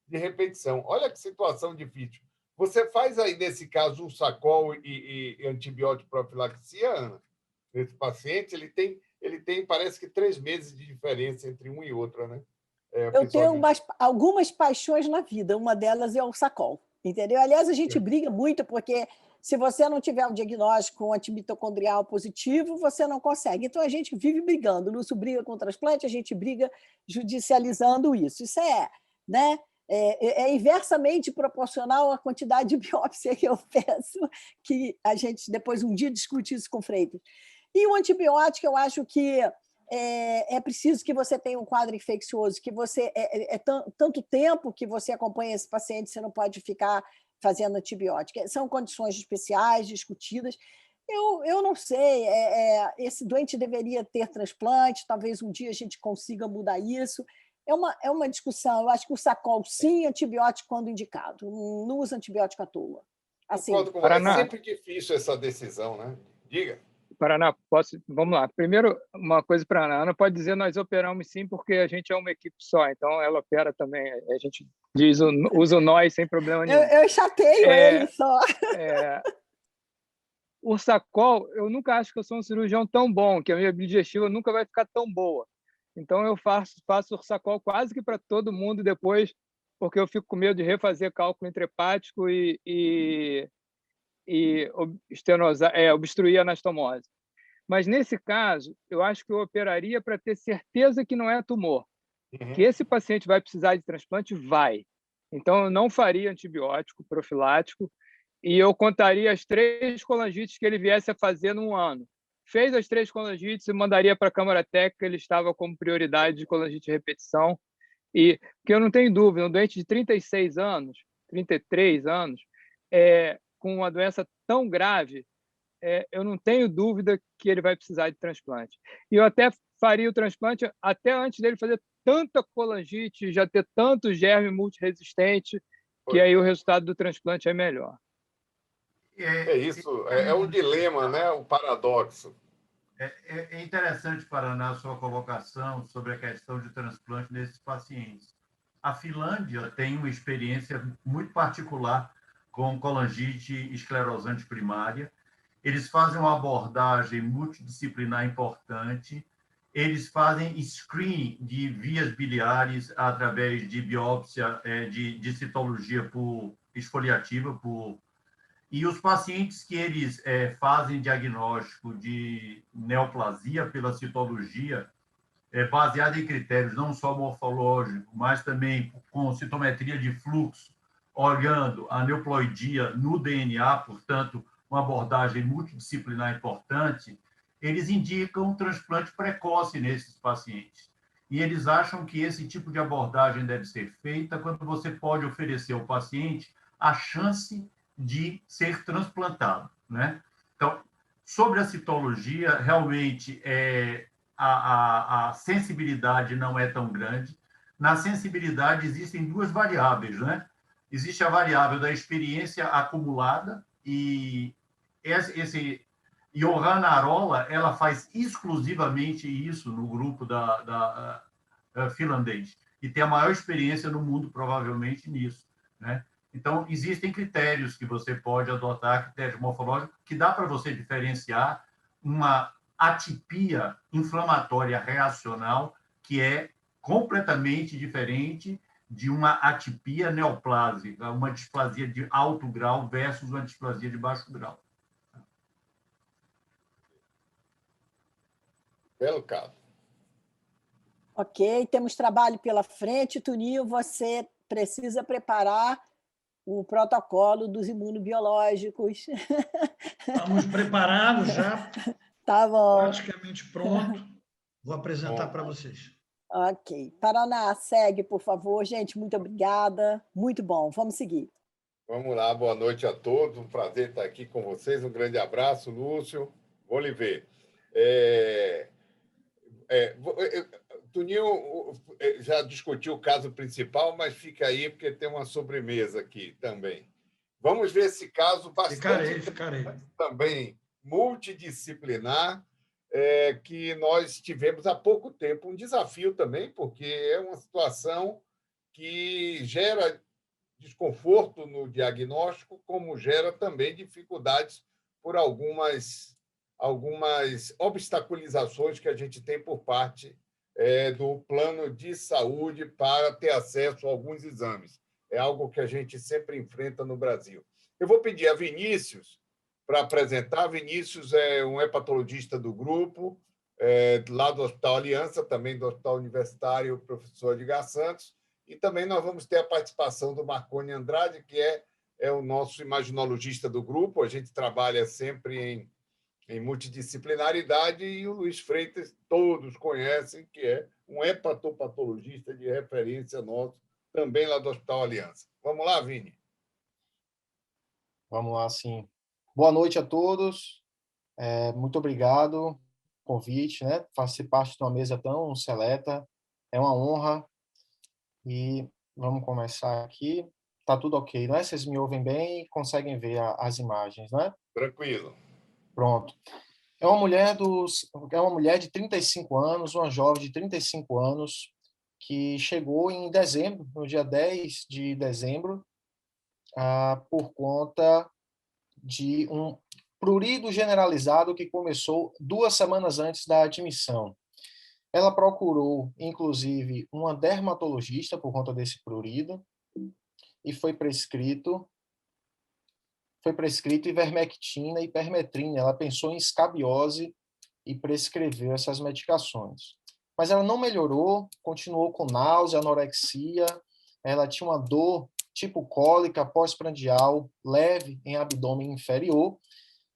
de repetição. Olha que situação difícil. Você faz aí, nesse caso, um Ursacol e antibiótico profilaxia, Ana? Esse paciente, ele tem, parece que 3 meses de diferença entre um e outro, né? Eu tenho algumas paixões na vida, uma delas é o Ursacol, entendeu? Aliás, a gente briga muito, porque se você não tiver um diagnóstico antimitocondrial positivo, você não consegue. Então, a gente vive brigando. O Lúcio briga com o transplante, a gente briga judicializando isso. Isso né, é inversamente proporcional à quantidade de biópsia que eu peço, que a gente depois um dia discute isso com o Freitas. E o antibiótico, eu acho que é preciso que você tenha um quadro infeccioso, que você tanto tempo que você acompanha esse paciente, você não pode ficar fazendo antibiótico. São condições especiais, discutidas. Eu não sei, esse doente deveria ter transplante, talvez um dia a gente consiga mudar isso. É uma discussão. Eu acho que o Ursacol, sim, antibiótico quando indicado. Não usa antibiótico à toa. Assim, é sempre difícil essa decisão, né? Diga. Paraná, vamos lá. Primeiro, uma coisa para a Ana, pode dizer nós operamos sim, porque a gente é uma equipe só, então ela opera também, a gente usa o nós sem problema nenhum. Eu chateio ele só. O Ursacol, eu nunca acho que eu sou um cirurgião tão bom, que a minha digestiva nunca vai ficar tão boa. Então, eu faço Ursacol quase que para todo mundo depois, porque eu fico com medo de refazer cálculo intrahepático e obstruir a anastomose. Mas, nesse caso, eu acho que eu operaria para ter certeza que não é tumor. Que esse paciente vai precisar de transplante? Vai. Então, eu não faria antibiótico profilático e eu contaria as 3 colangites que ele viesse a fazer num ano. Fez as 3 colangites e mandaria para a Câmara Técnica, ele estava como prioridade de colangite de repetição. E porque eu não tenho dúvida, um doente de 36 anos, 33 anos, com uma doença tão grave, eu não tenho dúvida que ele vai precisar de transplante. E eu até faria o transplante até antes dele fazer tanta colangite, já ter tanto germe multiresistente, que aí o resultado do transplante é melhor. Isso, é um dilema, né? Um paradoxo. É interessante, Paraná, a sua colocação sobre a questão de transplante nesses pacientes. A Finlândia tem uma experiência muito particular com colangite esclerosante primária. Eles fazem uma abordagem multidisciplinar importante, eles fazem screening de vias biliares através de biópsia, de citologia esfoliativa, e os pacientes que eles fazem diagnóstico de neoplasia pela citologia, baseado em critérios não só morfológicos, mas também com citometria de fluxo, olhando a neoploidia no DNA, portanto, uma abordagem multidisciplinar importante, eles indicam um transplante precoce nesses pacientes. E eles acham que esse tipo de abordagem deve ser feita quando você pode oferecer ao paciente a chance de ser transplantado, né? Então, sobre a citologia, realmente a sensibilidade não é tão grande. Na sensibilidade existem 2 variáveis, né? Existe a variável da experiência acumulada e esse Johanna Arola, ela faz exclusivamente isso no grupo da finlandês e tem a maior experiência no mundo provavelmente nisso, né? Então, existem critérios que você pode adotar, critérios morfológicos, que dá para você diferenciar uma atipia inflamatória reacional, que é completamente diferente de uma atipia neoplásica, uma displasia de alto grau versus uma displasia de baixo grau. Belo caso. Ok, temos trabalho pela frente. Tuninho, você precisa preparar o protocolo dos imunobiológicos. Estamos preparados já, Tá bom. praticamente pronto. Vou apresentar para vocês. Ok. Paraná, segue, por favor. Gente, muito obrigada. Muito bom. Vamos seguir. Vamos lá, boa noite a todos. Um prazer estar aqui com vocês. Um grande abraço, Lúcio. Oliver. Tuninho já discutiu o caso principal, mas fica aí, porque tem uma sobremesa aqui também. Vamos ver esse caso bastante Ficarei. também multidisciplinar, que nós tivemos há pouco tempo. Um desafio também, porque é uma situação que gera desconforto no diagnóstico, como gera também dificuldades por algumas obstaculizações que a gente tem por parte do plano de saúde para ter acesso a alguns exames. É algo que a gente sempre enfrenta no Brasil. Eu vou pedir a Vinícius para apresentar. Vinícius é um hepatologista do grupo, lá do Hospital Aliança, também do Hospital Universitário Professor Edgar Santos, e também nós vamos ter a participação do Marconi Andrade, que é o nosso imaginologista do grupo. A gente trabalha sempre em multidisciplinaridade, e o Luiz Freitas, todos conhecem, que é um hepatopatologista de referência nosso, também lá do Hospital Aliança. Vamos lá, Vini? Vamos lá, sim. Boa noite a todos. Muito obrigado pelo convite, né? Fazer parte de uma mesa tão seleta. É uma honra. E vamos começar aqui. Tá tudo ok, não é? Vocês me ouvem bem e conseguem ver as imagens, não é? Tranquilo. Pronto. É uma mulher de 35 anos, uma jovem de 35 anos, que chegou em dezembro, no dia 10 de dezembro, por conta de um prurido generalizado que começou 2 semanas antes da admissão. Ela procurou, inclusive, uma dermatologista por conta desse prurido e foi prescrito ivermectina e permetrina. Ela pensou em escabiose e prescreveu essas medicações. Mas ela não melhorou, continuou com náusea, anorexia, ela tinha uma dor tipo cólica pós-prandial leve em abdômen inferior,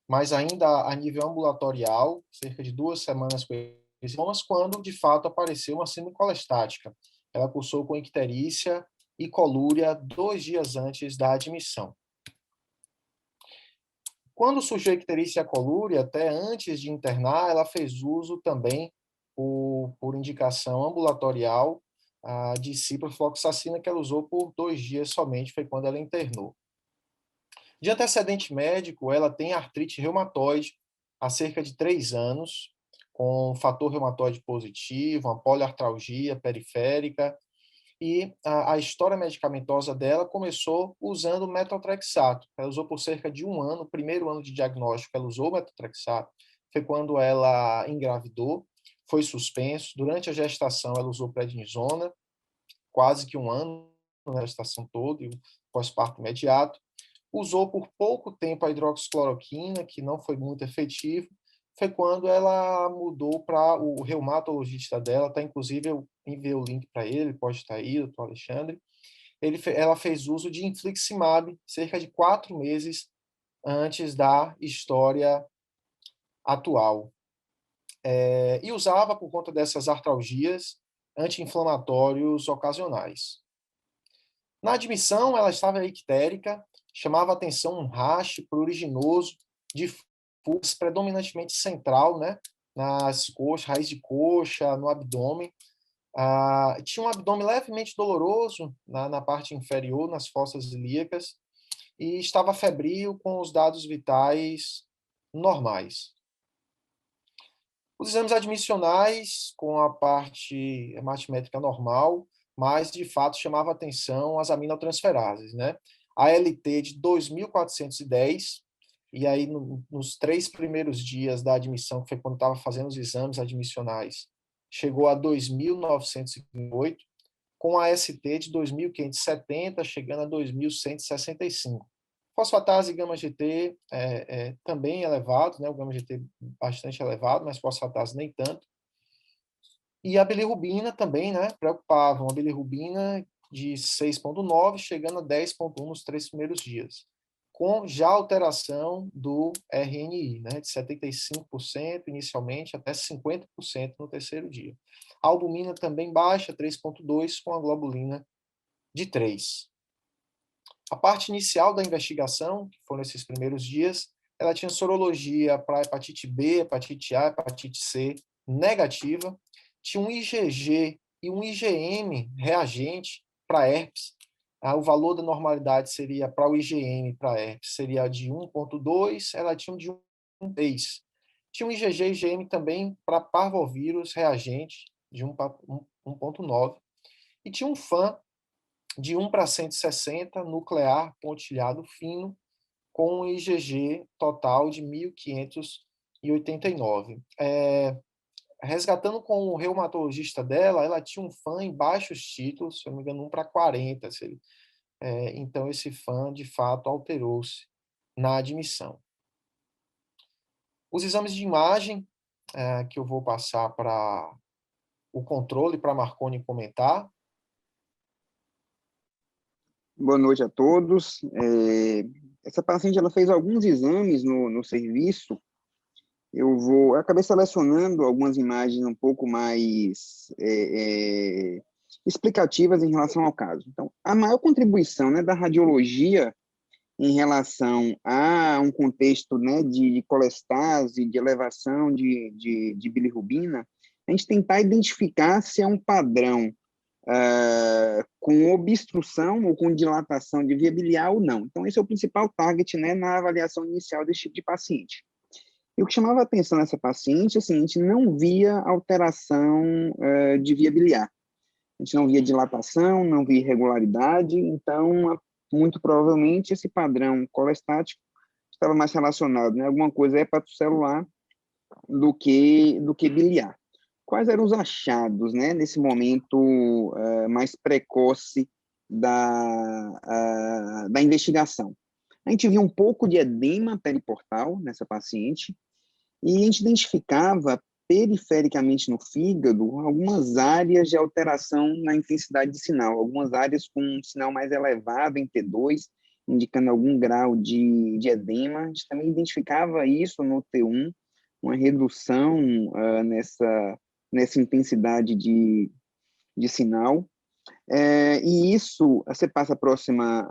mas ainda a nível ambulatorial, cerca de 2 semanas com esses sintomas, quando de fato apareceu uma síndrome colestática. Ela cursou com icterícia e colúria 2 dias antes da admissão. Quando surgiu a icterícia e a colúria, até antes de internar, ela fez uso também, por indicação ambulatorial, de ciprofloxacina, que ela usou por 2 dias somente, foi quando ela internou. De antecedente médico, ela tem artrite reumatoide há cerca de 3 anos, com fator reumatoide positivo, uma poliartralgia periférica, e a história medicamentosa dela começou usando metotrexato. Ela usou por cerca de 1 ano, o primeiro ano de diagnóstico ela usou metotrexato, foi quando ela engravidou, foi suspenso. Durante a gestação ela usou prednisona, quase que 1 ano na gestação toda, e o pós-parto imediato. Usou por pouco tempo a hidroxicloroquina, que não foi muito efetivo. Foi quando ela mudou para o reumatologista dela, tá? Inclusive eu enviei o link para ele pode estar aí, doutor Alexandre. Ela fez uso de infliximab cerca de 4 meses antes da história atual. E usava, por conta dessas artralgias, anti-inflamatórios ocasionais. Na admissão, ela estava ictérica, chamava atenção um rash pruriginoso, difuso, predominantemente central, né? Nas coxas, raiz de coxa, no abdômen. Tinha um abdômen levemente doloroso na parte inferior, nas fossas ilíacas, e estava febril com os dados vitais normais. Os exames admissionais, com a parte hematométrica normal, mas, de fato, chamava atenção as aminotransferases, né? ALT de 2.410, e aí nos 3 primeiros dias da admissão, que foi quando estava fazendo os exames admissionais, chegou a 2.908, com a AST de 2.570, chegando a 2.165. Fosfatase e gama-GT também elevados, né? O gama-GT bastante elevado, mas fosfatase nem tanto. E a bilirrubina também, né? Preocupavam. A bilirrubina de 6,9, chegando a 10,1 nos 3 primeiros dias, com já alteração do RNI, né? De 75% inicialmente até 50% no 3º dia. A albumina também baixa, 3,2, com a globulina de 3. A parte inicial da investigação, que foram esses primeiros dias, ela tinha sorologia para hepatite B, hepatite A, hepatite C negativa, tinha um IgG e um IgM reagente para herpes. O valor da normalidade seria, para o IgM e para herpes, seria de 1,2, ela tinha de 1,3. Tinha um IgG e IgM também para parvovírus reagente, de 1,9. E tinha um FAN de 1/160, nuclear, pontilhado fino, com um IgG total de 1.589. Resgatando com o reumatologista dela, ela tinha um FAN em baixos títulos, se eu não me engano, 1/40. Então, esse FAN, de fato, alterou-se na admissão. Os exames de imagem, que eu vou passar para o controle, para Marconi comentar. Boa noite a todos. Essa paciente ela fez alguns exames no serviço. Eu acabei selecionando algumas imagens um pouco mais explicativas em relação ao caso. Então, a maior contribuição, né, da radiologia em relação a um contexto, né, de colestase, de elevação de bilirrubina, a gente tentar identificar se é um padrão com obstrução ou com dilatação de via biliar ou não. Então, esse é o principal target, né, na avaliação inicial desse tipo de paciente. E o que chamava a atenção nessa paciente, assim, a gente não via alteração de via biliar. A gente não via dilatação, não via irregularidade, então, muito provavelmente, esse padrão colestático estava mais relacionado, né, alguma coisa hepatocelular do que biliar. Quais eram os achados, né, nesse momento mais precoce da investigação? A gente viu um pouco de edema periportal nessa paciente e a gente identificava perifericamente no fígado algumas áreas de alteração na intensidade de sinal, algumas áreas com um sinal mais elevado em T2, indicando algum grau de edema. A gente também identificava isso no T1, uma redução nessa intensidade de sinal. E isso, você passa a próxima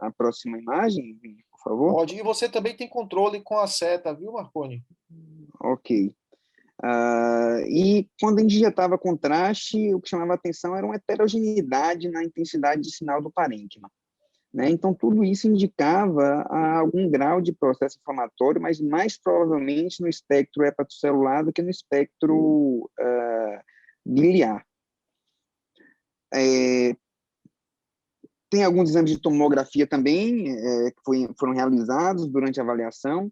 imagem, por favor? Pode, e você também tem controle com a seta, viu, Marconi? Ok. E quando a gente injetava contraste, o que chamava a atenção era uma heterogeneidade na intensidade de sinal do parênquima, né? Então, tudo isso indicava algum grau de processo inflamatório, mas mais provavelmente no espectro hepatocelular do que no espectro biliar. Tem alguns exames de tomografia também que foram realizados durante a avaliação.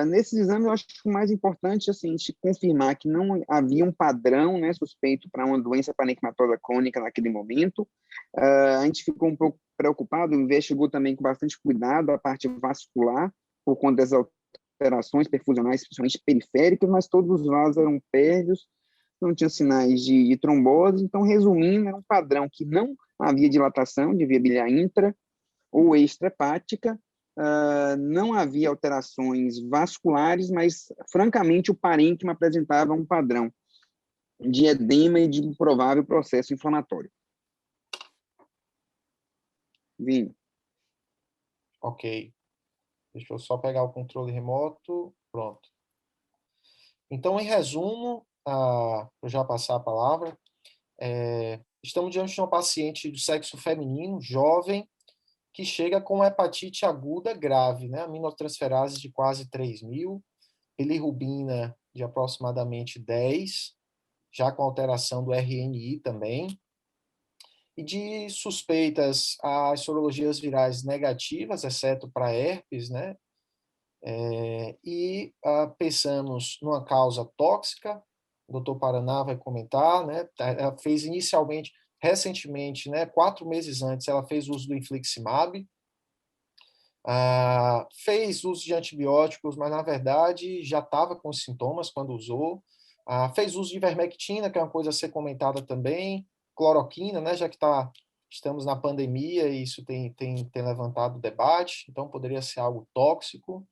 Nesses exames, eu acho que o mais importante é assim, a gente confirmar que não havia um padrão, né, suspeito para uma doença parenquimatosa crônica naquele momento. A gente ficou um pouco preocupado, investigou também com bastante cuidado a parte vascular, por conta das alterações perfusionais, principalmente periféricas, mas todos os vasos eram pérvios, não tinha sinais de trombose. Então, resumindo, era um padrão que não havia dilatação de via biliar intra ou extrahepática, não havia alterações vasculares, mas, francamente, o parênquima apresentava um padrão de edema e de provável processo inflamatório. Vini. Ok. Deixa eu só pegar o controle remoto. Pronto. Então, em resumo, eu já passar a palavra, estamos diante de uma paciente do sexo feminino, jovem, que chega com hepatite aguda grave, né? Aminotransferase de quase 3.000, bilirrubina de aproximadamente 10, já com alteração do RNI também. e de suspeitas às sorologias virais negativas, exceto para herpes, né? Pensamos numa causa tóxica, o doutor Paraná vai comentar, né? Ela fez inicialmente, recentemente, né, 4 meses antes, ela fez uso do infliximab, fez uso de antibióticos, mas, na verdade, já estava com sintomas quando usou, fez uso de ivermectina, que é uma coisa a ser comentada também, cloroquina, né, já que estamos na pandemia e isso tem levantado debate, então poderia ser algo tóxico.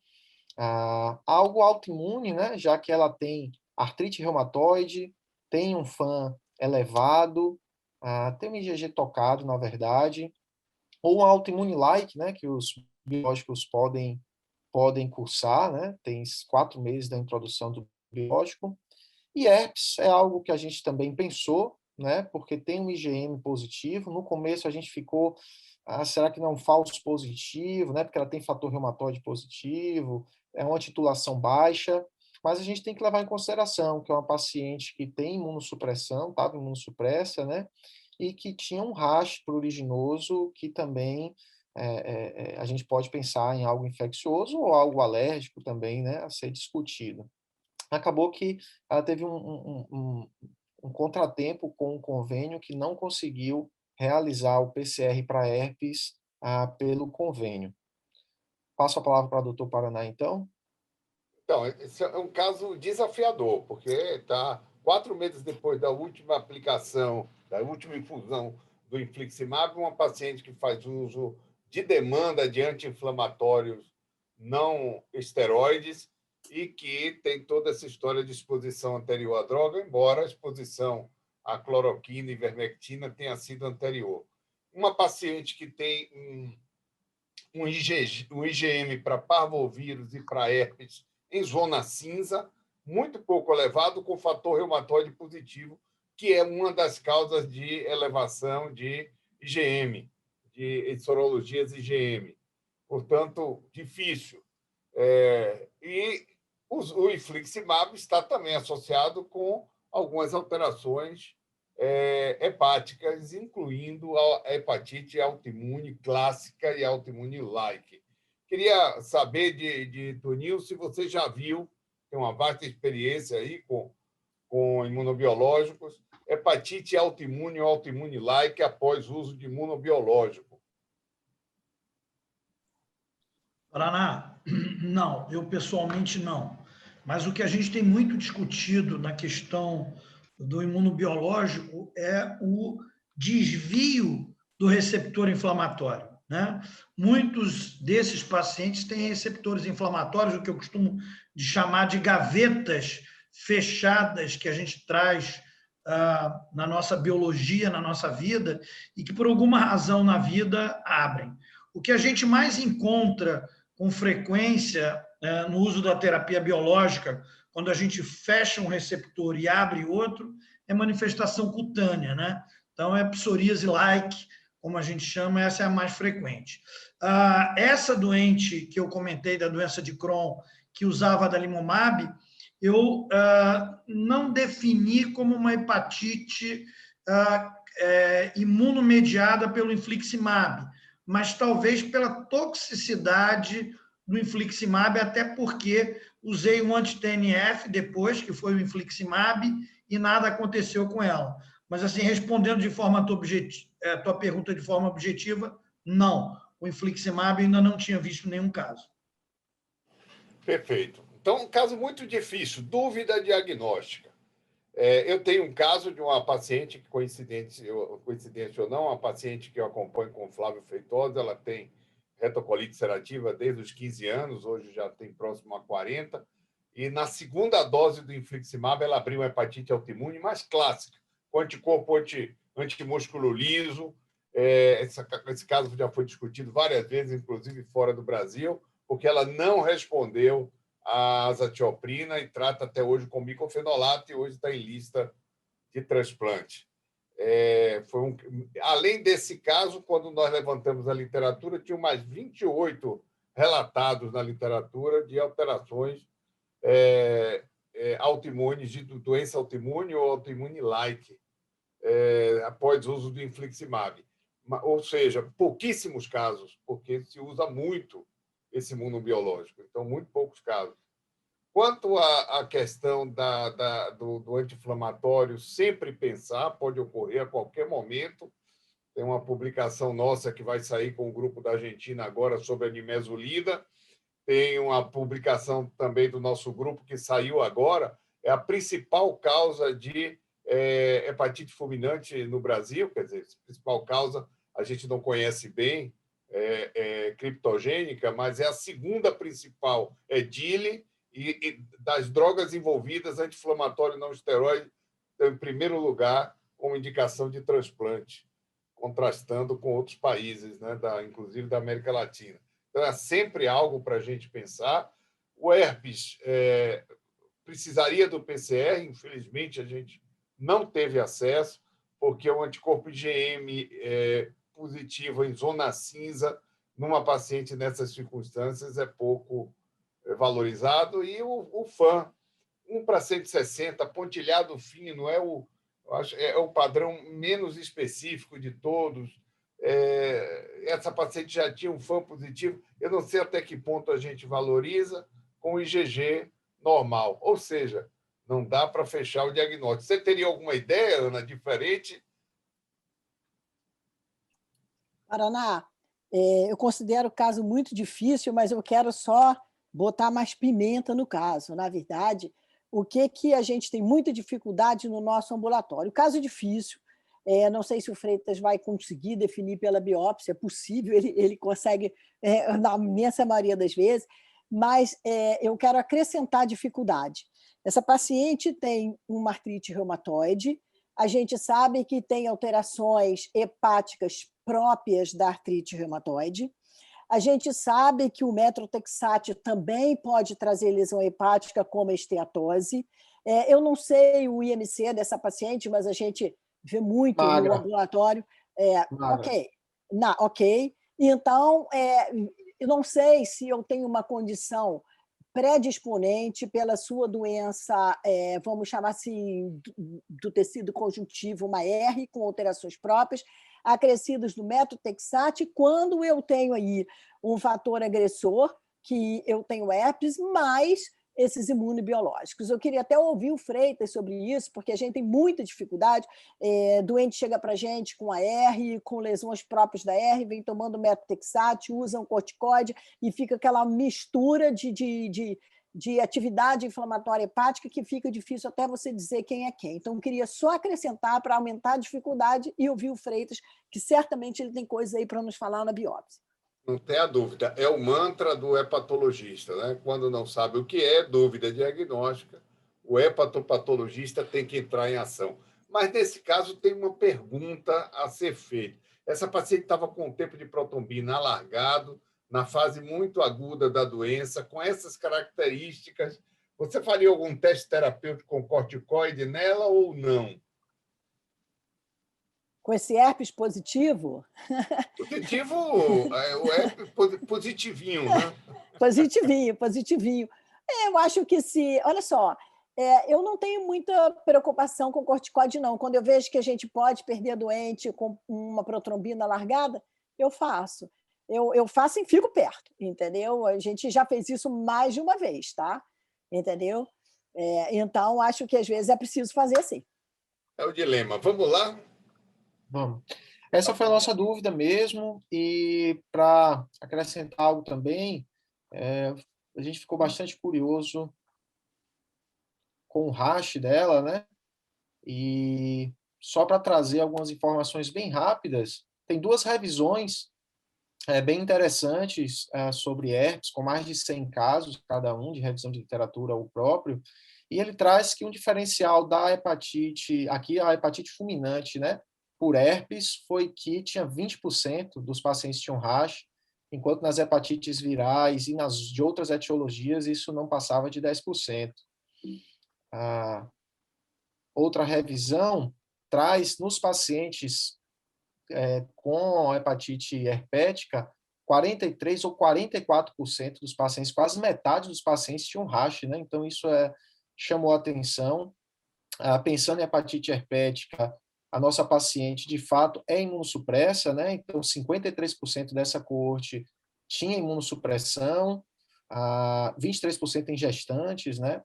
Algo autoimune, né, já que ela tem artrite reumatoide, tem um FAN elevado, tem um IgG tocado, na verdade, ou um autoimune-like, né, que os biológicos podem cursar, né, tem 4 meses da introdução do biológico. E herpes é algo que a gente também pensou, né, porque tem um IgM positivo. No começo a gente ficou, será que não é um falso positivo, né, porque ela tem fator reumatoide positivo, é uma titulação baixa, mas a gente tem que levar em consideração que é uma paciente que tem imunossupressão, estava imunossupressa, né, e que tinha um rash pruriginoso que também a gente pode pensar em algo infeccioso ou algo alérgico também, né, a ser discutido. Acabou que ela teve um contratempo com o convênio que não conseguiu realizar o PCR para herpes pelo convênio. Passo a palavra para o doutor Paraná, então. Então, esse é um caso desafiador, porque está 4 meses depois da última aplicação, da última infusão do infliximab, uma paciente que faz uso de demanda de anti-inflamatórios não esteroides e que tem toda essa história de exposição anterior à droga, embora a exposição à cloroquina e ivermectina tenha sido anterior. Uma paciente que tem um IgM para parvovírus e para herpes em zona cinza, muito pouco elevado, com fator reumatoide positivo, que é uma das causas de elevação de IgM, de sorologias IgM. Portanto, difícil. E o infliximab está também associado com algumas alterações hepáticas, incluindo a hepatite autoimune clássica e autoimune-like. Queria saber de Tonil se você já viu, tem uma vasta experiência aí com imunobiológicos, hepatite autoimune ou autoimune-like após uso de imunobiológico. Paraná, não, eu pessoalmente não. Mas o que a gente tem muito discutido na questão do imunobiológico é o desvio do receptor inflamatório, né? Muitos desses pacientes têm receptores inflamatórios, o que eu costumo de chamar de gavetas fechadas que a gente traz na nossa biologia, na nossa vida, e que por alguma razão na vida abrem. O que a gente mais encontra com frequência no uso da terapia biológica, quando a gente fecha um receptor e abre outro, é manifestação cutânea, né? Então, é psoríase-like, como a gente chama, essa é a mais frequente. Essa doente que eu comentei, da doença de Crohn, que usava adalimumab, eu não defini como uma hepatite imunomediada pelo infliximab, mas talvez pela toxicidade do infliximab, até porque usei um anti-TNF depois, que foi o infliximab, e nada aconteceu com ela. Mas, assim, respondendo de forma a tua pergunta de forma objetiva, não. O infliximab ainda não tinha visto nenhum caso. Perfeito. Então, um caso muito difícil, dúvida diagnóstica. Eu tenho um caso de uma paciente, coincidência ou não, uma paciente que eu acompanho com Flávio Feitosa, ela tem retocolite ulcerativa desde os 15 anos, hoje já tem próximo a 40, e na segunda dose do infliximab ela abriu uma hepatite autoimune mais clássica, com anticorpo antimúsculo liso. Esse caso já foi discutido várias vezes, inclusive fora do Brasil, porque ela não respondeu a azatioprina e trata até hoje com micofenolato e hoje está em lista de transplante. Além desse caso, quando nós levantamos a literatura, tinham mais 28 relatados na literatura de alterações autoimunes, de doença autoimune ou autoimune-like. após o uso do infliximab. Ou seja, pouquíssimos casos, porque se usa muito esse imunobiológico. Então, muito poucos casos. Quanto à questão do anti-inflamatório, sempre pensar, pode ocorrer a qualquer momento. Tem uma publicação nossa que vai sair com o grupo da Argentina agora sobre a nimesulida. Tem uma publicação também do nosso grupo que saiu agora. É a principal causa de hepatite fulminante no Brasil. Quer dizer, a principal causa a gente não conhece bem, criptogênica, mas é a segunda principal, é DILI, e das drogas envolvidas, anti-inflamatório não esteroide, em primeiro lugar, como indicação de transplante, contrastando com outros países, né, inclusive da América Latina. Então, é sempre algo para a gente pensar. O herpes precisaria do PCR, infelizmente, a gente não teve acesso, porque o anticorpo IgM positivo em zona cinza, numa paciente nessas circunstâncias, é pouco valorizado. E o FAM, 1/160, pontilhado fino, acho, é o padrão menos específico de todos. Essa paciente já tinha um FAM positivo, eu não sei até que ponto a gente valoriza com o IgG normal. Ou seja, não dá para fechar o diagnóstico. Você teria alguma ideia, Ana, diferente? Paraná, eu considero o caso muito difícil, mas eu quero só botar mais pimenta no caso. Na verdade, o que a gente tem muita dificuldade no nosso ambulatório? O caso difícil, não sei se o Freitas vai conseguir definir pela biópsia, é possível, ele consegue na imensa maioria das vezes, mas eu quero acrescentar dificuldade. Essa paciente tem uma artrite reumatoide, a gente sabe que tem alterações hepáticas próprias da artrite reumatoide, a gente sabe que o metrotexate também pode trazer lesão hepática como a esteatose. Eu não sei o IMC dessa paciente, mas a gente vê muito no ambulatório. Ok. Então, eu não sei se eu tenho uma condição predisponente pela sua doença, vamos chamar assim, do tecido conjuntivo, uma R com alterações próprias, acrescidas do metrotexate, quando eu tenho aí um fator agressor, que eu tenho herpes, mais esses imunobiológicos. Eu queria até ouvir o Freitas sobre isso, porque a gente tem muita dificuldade. Doente chega para a gente com a R, com lesões próprias da R, vem tomando metrotexate, usa um corticoide e fica aquela mistura de atividade inflamatória hepática que fica difícil até você dizer quem é quem. Então, eu queria só acrescentar para aumentar a dificuldade e ouvir o Freitas, que certamente ele tem coisa aí para nos falar na biópsia. Não tem a dúvida. É o mantra do hepatologista, né? Quando não sabe o que é dúvida diagnóstica, o hepatopatologista tem que entrar em ação. Mas, nesse caso, tem uma pergunta a ser feita. Essa paciente estava com o tempo de protombina alargado, na fase muito aguda da doença, com essas características. Você faria algum teste terapêutico com corticoide nela ou não? Com esse herpes positivo? Positivo, o herpes positivinho, né? Positivinho. Eu acho que olha só, eu não tenho muita preocupação com corticoide, não. Quando eu vejo que a gente pode perder doente com uma protrombina largada, eu faço. Eu faço e fico perto, entendeu? A gente já fez isso mais de uma vez, tá? Entendeu? Então, acho que às vezes é preciso fazer assim. É o dilema. Vamos lá? Vamos. Essa foi a nossa dúvida mesmo, e para acrescentar algo também, a gente ficou bastante curioso com o hash dela, né? E só para trazer algumas informações bem rápidas, tem 2 revisões bem interessantes sobre herpes, com mais de 100 casos, cada um, de revisão de literatura o próprio, e ele traz que um diferencial da hepatite, aqui a hepatite fulminante, né, por herpes, foi que tinha 20% dos pacientes tinham rash, enquanto nas hepatites virais e de outras etiologias isso não passava de 10%. Outra revisão traz nos pacientes com hepatite herpética, 43% ou 44% dos pacientes, quase metade dos pacientes tinham rash, né? Então isso chamou a atenção. Pensando em hepatite herpética, A nossa paciente, de fato, é imunossupressa, né? Então, 53% dessa coorte tinha imunossupressão, 23% em gestantes, né?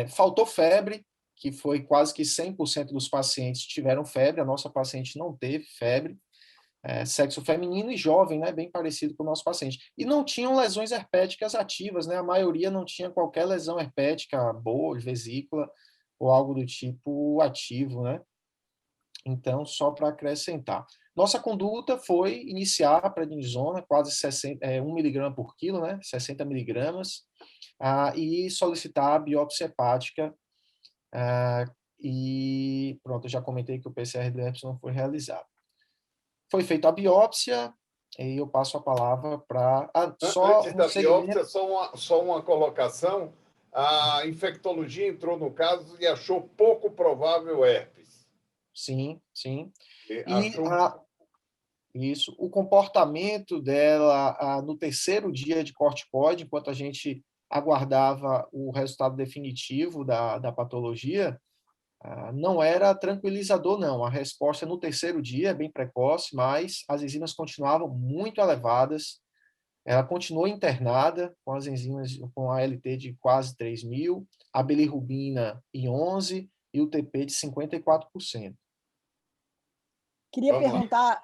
Faltou febre, que foi quase que 100% dos pacientes tiveram febre, a nossa paciente não teve febre, sexo feminino e jovem, né, bem parecido com o nosso paciente. E não tinham lesões herpéticas ativas, né, a maioria não tinha qualquer lesão herpética, bolha, vesícula ou algo do tipo ativo, né. Então, só para acrescentar. Nossa conduta foi iniciar a prednisona, quase 1 miligrama por quilo, né, 60 miligramas, e solicitar a biópsia hepática. E pronto, eu já comentei que o PCR do herpes não foi realizado. Foi feita a biópsia, e eu passo a palavra para... Antes da biópsia, só uma colocação. A infectologia entrou no caso e achou pouco provável herpes. Sim, sim. Isso. O comportamento dela no terceiro dia de corticoide, enquanto a gente aguardava o resultado definitivo da patologia, não era tranquilizador, não. A resposta no terceiro dia é bem precoce, mas as enzimas continuavam muito elevadas. Ela continuou internada com as enzimas, com a ALT de quase 3.000, a bilirrubina em 11 e o TP de 54%. Queria perguntar,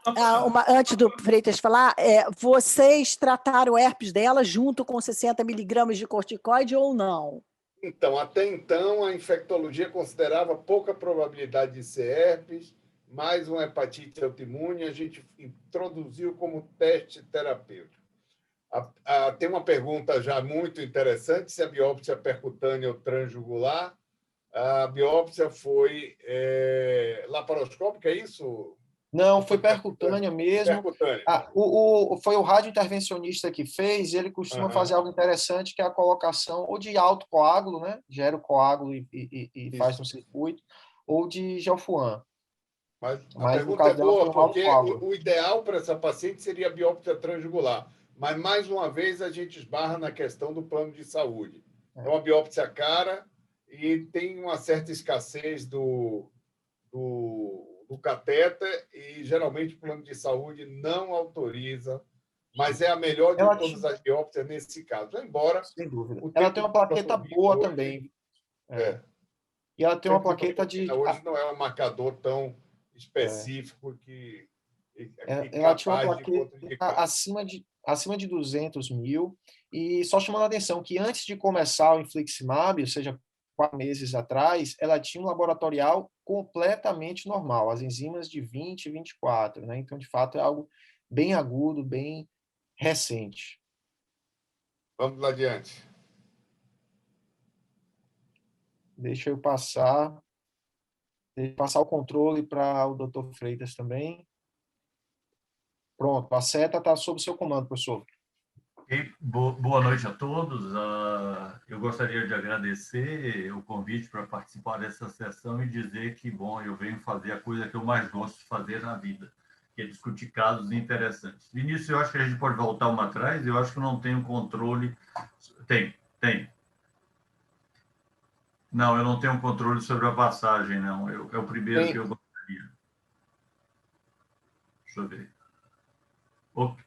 antes do Freitas falar, vocês trataram o herpes dela junto com 60 miligramas de corticoide ou não? Então, até então, a infectologia considerava pouca probabilidade de ser herpes, mais uma hepatite autoimune, a gente introduziu como teste terapêutico. Tem uma pergunta já muito interessante, se a biópsia percutânea ou transjugular. A biópsia foi laparoscópica, é isso? Não, foi percutânea mesmo. Percutânea. Foi o radiointervencionista que fez, e ele costuma fazer algo interessante, que é a colocação ou de autocoágulo, né? Gera o coágulo e faz no circuito, ou de gelfuan. Mas a pergunta é boa, porque o ideal para essa paciente seria a biópsia transjugular. Mas, mais uma vez, a gente esbarra na questão do plano de saúde. É uma biópsia cara e tem uma certa escassez do catéter e, geralmente, o plano de saúde não autoriza, mas é a melhor de todas as biópsias nesse caso. Embora... Sem dúvida. Ela tem uma plaqueta boa hoje, também. E ela tem uma plaqueta de... Hoje não é um marcador tão específico que... Ela tinha uma plaqueta acima de 200 mil, e só chamando a atenção que antes de começar o infliximab, ou seja, 4 meses atrás, ela tinha um laboratorial completamente normal, as enzimas de 20 e 24, né? Então, de fato, é algo bem agudo, bem recente. Vamos adiante. Deixa eu passar o controle para o Dr. Freitas também. Pronto, a seta está sob o seu comando, professor. Boa noite a todos. Eu gostaria de agradecer o convite para participar dessa sessão e dizer que, bom, eu venho fazer a coisa que eu mais gosto de fazer na vida, que é discutir casos interessantes. Vinícius, eu acho que a gente pode voltar uma atrás, eu acho que não tenho controle... Tem. Não, eu não tenho controle sobre a passagem, não. É o primeiro que eu gostaria. Deixa eu ver. Ok.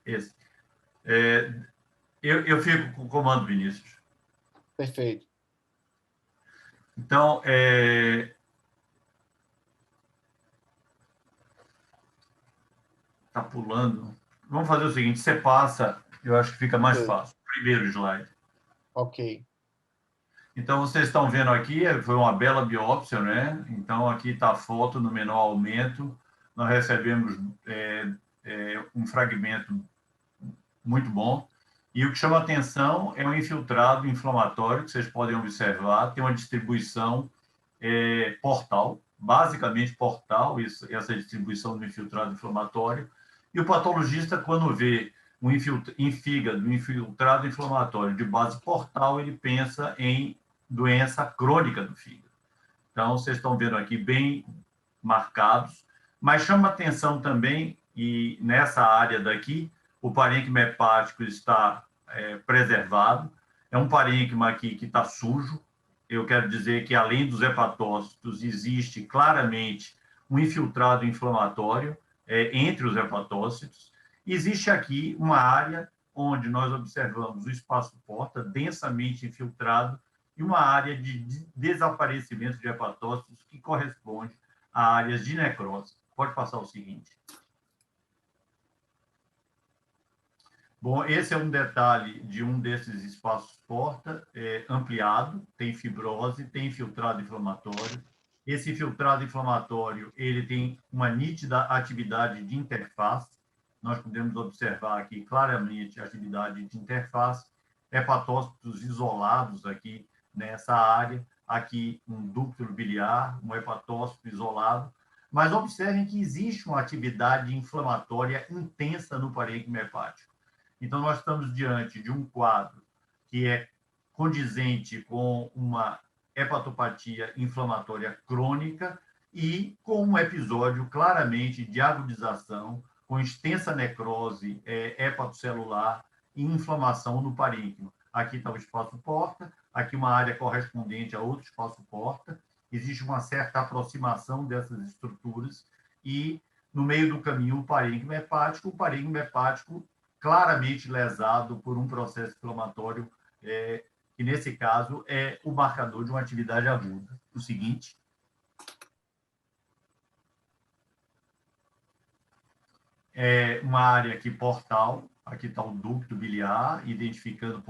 Esse. Eu fico com o comando, Vinícius. Perfeito. Então, está pulando. Vamos fazer o seguinte, você passa, eu acho que fica mais fácil. Primeiro slide. Ok. Então, vocês estão vendo aqui, foi uma bela biópsia, né? Então, aqui está a foto no menor aumento. Nós recebemos um fragmento muito bom. E o que chama atenção é um infiltrado inflamatório, que vocês podem observar, tem uma distribuição portal, basicamente portal, essa distribuição do infiltrado inflamatório. E o patologista, quando vê em fígado, um infiltrado inflamatório de base portal, ele pensa em doença crônica do fígado. Então, vocês estão vendo aqui bem marcados, mas chama atenção também, e nessa área daqui, o parênquima hepático está preservado. É um parênquima aqui que está sujo, eu quero dizer que, além dos hepatócitos, existe claramente um infiltrado inflamatório entre os hepatócitos. Existe aqui uma área onde nós observamos o espaço porta densamente infiltrado e uma área de desaparecimento de hepatócitos que corresponde a áreas de necrose. Pode passar o seguinte. Bom, esse é um detalhe de um desses espaços porta ampliado, tem fibrose, tem infiltrado inflamatório. Esse infiltrado inflamatório ele tem uma nítida atividade de interface. Nós podemos observar aqui claramente a atividade de interface, hepatócitos isolados aqui nessa área, aqui um ducto biliar, um hepatócito isolado, mas observem que existe uma atividade inflamatória intensa no parênquima hepático. Então, nós estamos diante de um quadro que é condizente com uma hepatopatia inflamatória crônica e com um episódio claramente de agudização, com extensa necrose hepatocelular e inflamação no parênquima. Aqui está o espaço porta, aqui uma área correspondente a outro espaço porta, existe uma certa aproximação dessas estruturas e, no meio do caminho, o parênquima hepático claramente lesado por um processo inflamatório, que nesse caso é o marcador de uma atividade aguda. O seguinte. É uma área aqui portal, aqui está o ducto biliar, identificando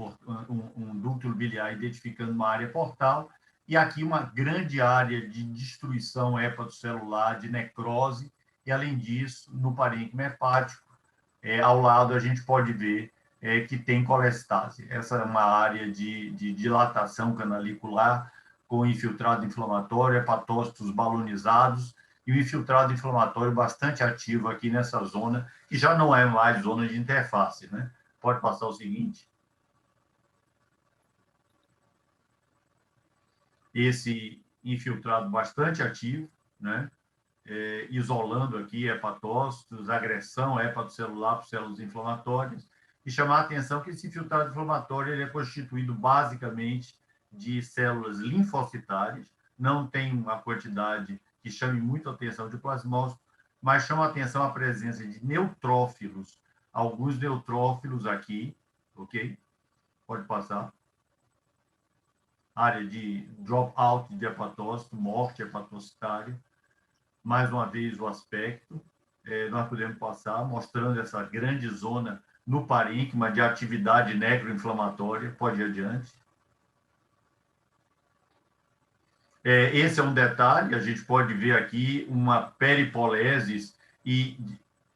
um ducto biliar identificando uma área portal, e aqui uma grande área de destruição hepatocelular, de necrose, e além disso, no parênquima hepático, ao lado a gente pode ver que tem colestase. Essa é uma área de dilatação canalicular com infiltrado inflamatório, hepatócitos balonizados e o infiltrado inflamatório bastante ativo aqui nessa zona, que já não é mais zona de interface, né? Pode passar o seguinte. Esse infiltrado bastante ativo, né? Isolando aqui hepatócitos, agressão hepatocelular por células inflamatórias, e chamar a atenção que esse infiltrado inflamatório ele é constituído basicamente de células linfocitárias, não tem uma quantidade que chame muito a atenção de plasmócitos, mas chama a atenção a presença de neutrófilos, alguns neutrófilos aqui, ok? Pode passar. Área de dropout de hepatócito, morte hepatocitária. Mais uma vez o aspecto, nós podemos passar mostrando essa grande zona no parênquima de atividade necroinflamatória. Pode ir adiante. Esse é um detalhe, a gente pode ver aqui uma peripolesis e,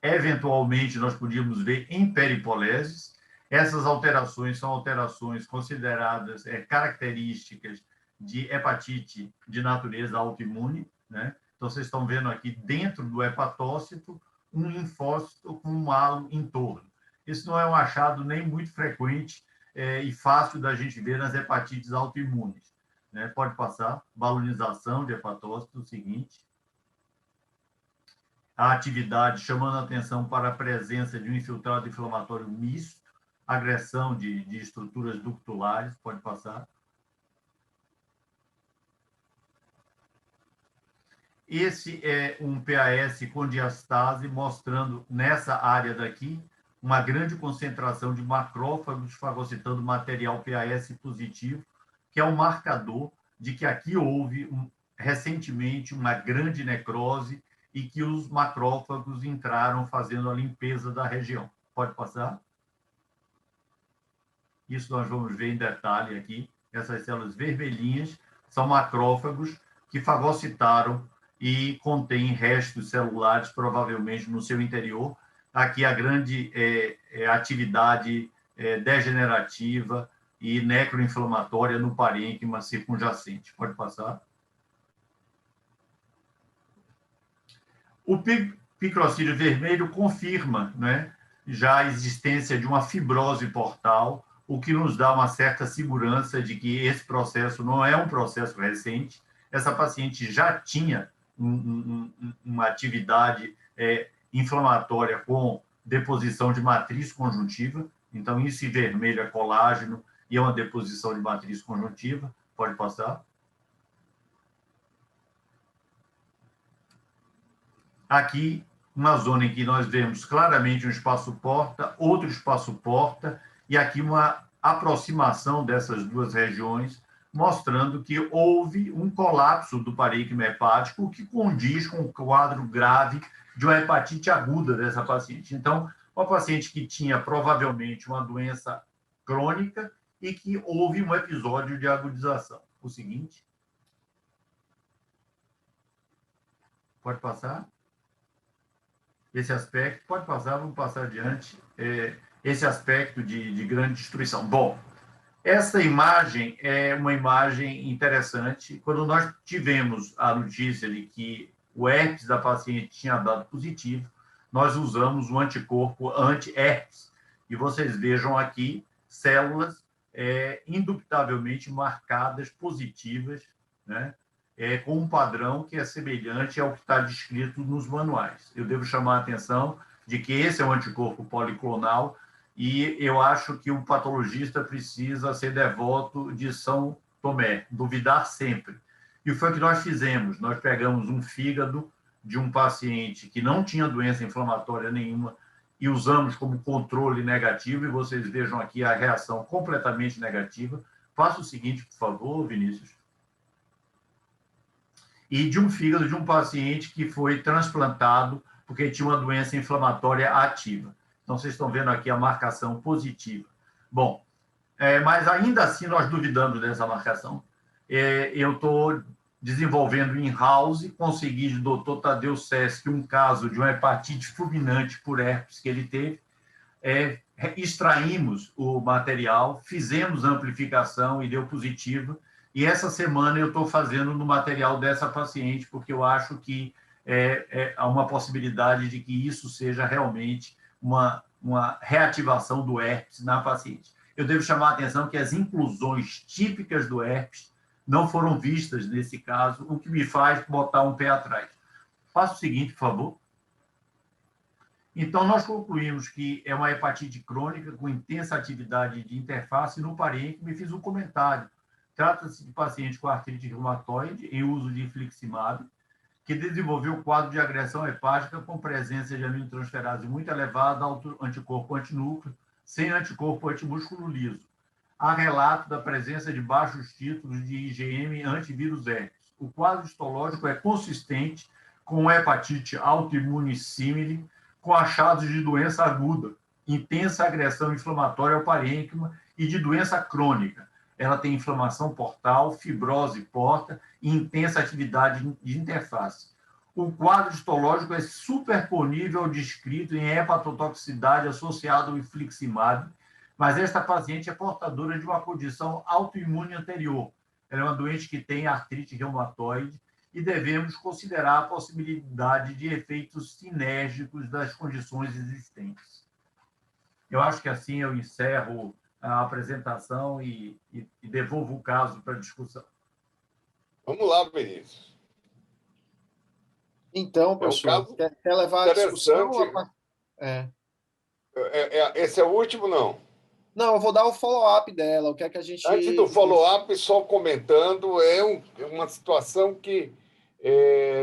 eventualmente, nós podíamos ver em peripolesis. Essas alterações são alterações consideradas características de hepatite de natureza autoimune, né? Então, vocês estão vendo aqui dentro do hepatócito um linfócito com um halo em torno. Isso não é um achado nem muito frequente e fácil da gente ver nas hepatites autoimunes. Né? Pode passar. Balonização de hepatócito, o seguinte. A atividade chamando a atenção para a presença de um infiltrado inflamatório misto, agressão de estruturas ductulares, pode passar. Esse é um PAS com diastase, mostrando nessa área daqui uma grande concentração de macrófagos fagocitando material PAS positivo, que é um marcador de que aqui houve recentemente uma grande necrose e que os macrófagos entraram fazendo a limpeza da região. Pode passar? Isso nós vamos ver em detalhe aqui. Essas células vermelhinhas são macrófagos que fagocitaram e contém restos celulares, provavelmente, no seu interior. Aqui a grande atividade degenerativa e necroinflamatória no parênquima circunjacente. Pode passar. O picrocídio vermelho confirma, né, já a existência de uma fibrose portal, o que nos dá uma certa segurança de que esse processo não é um processo recente. Essa paciente já tinha uma atividade inflamatória com deposição de matriz conjuntiva. Então, isso em vermelho é colágeno e é uma deposição de matriz conjuntiva. Pode passar. Aqui, uma zona em que nós vemos claramente um espaço porta, outro espaço porta, e aqui uma aproximação dessas duas regiões, mostrando que houve um colapso do parênquima hepático, que condiz com o quadro grave de uma hepatite aguda dessa paciente. Então, uma paciente que tinha provavelmente uma doença crônica e que houve um episódio de agudização. O seguinte. Pode passar? Esse aspecto, pode passar, vamos passar adiante. Esse aspecto de grande destruição. Bom, essa imagem é uma imagem interessante. Quando nós tivemos a notícia de que o herpes da paciente tinha dado positivo, nós usamos um anticorpo anti-herpes. E vocês vejam aqui células indubitavelmente marcadas positivas, né? Com um padrão que é semelhante ao que está descrito nos manuais. Eu devo chamar a atenção de que esse é um anticorpo policlonal e eu acho que o patologista precisa ser devoto de São Tomé, duvidar sempre. E foi o que nós fizemos. Nós pegamos um fígado de um paciente que não tinha doença inflamatória nenhuma e usamos como controle negativo, e vocês vejam aqui a reação completamente negativa. Faça o seguinte, por favor, Vinícius. E de um fígado de um paciente que foi transplantado porque tinha uma doença inflamatória ativa. Então, vocês estão vendo aqui a marcação positiva. Bom, mas ainda assim nós duvidamos dessa marcação. Eu estou desenvolvendo in-house, consegui do Dr. Tadeu Sesc um caso de uma hepatite fulminante por herpes que ele teve. Extraímos o material, fizemos amplificação e deu positivo. E essa semana eu estou fazendo no material dessa paciente, porque eu acho que há uma possibilidade de que isso seja realmente uma reativação do herpes na paciente. Eu devo chamar a atenção que as inclusões típicas do herpes não foram vistas nesse caso, o que me faz botar um pé atrás. Faça o seguinte, por favor. Então, nós concluímos que é uma hepatite crônica com intensa atividade de interface no parênquima e fiz um comentário. Trata-se de paciente com artrite reumatoide em uso de infliximab, que desenvolveu um quadro de agressão hepática com presença de aminotransferase muito elevada, anticorpo antinúcleo, sem anticorpo antimúsculo liso. Há relato da presença de baixos títulos de IgM antivírus herpes. O quadro histológico é consistente com hepatite autoimune símile, com achados de doença aguda, intensa agressão inflamatória ao parênquima e de doença crônica. Ela tem inflamação portal, fibrose porta e intensa atividade de interface. O quadro histológico é superponível ao descrito em hepatotoxicidade associada ao infliximab, mas esta paciente é portadora de uma condição autoimune anterior. Ela é uma doente que tem artrite reumatoide e devemos considerar a possibilidade de efeitos sinérgicos das condições existentes. Eu acho que assim eu encerro a apresentação e devolvo o caso para discussão. Vamos lá, Vinícius. Então, professor, quer levar a discussão? Esse é o último, não? Não, eu vou dar o follow-up dela. O que é que a gente... Antes do follow-up, só comentando, é uma situação que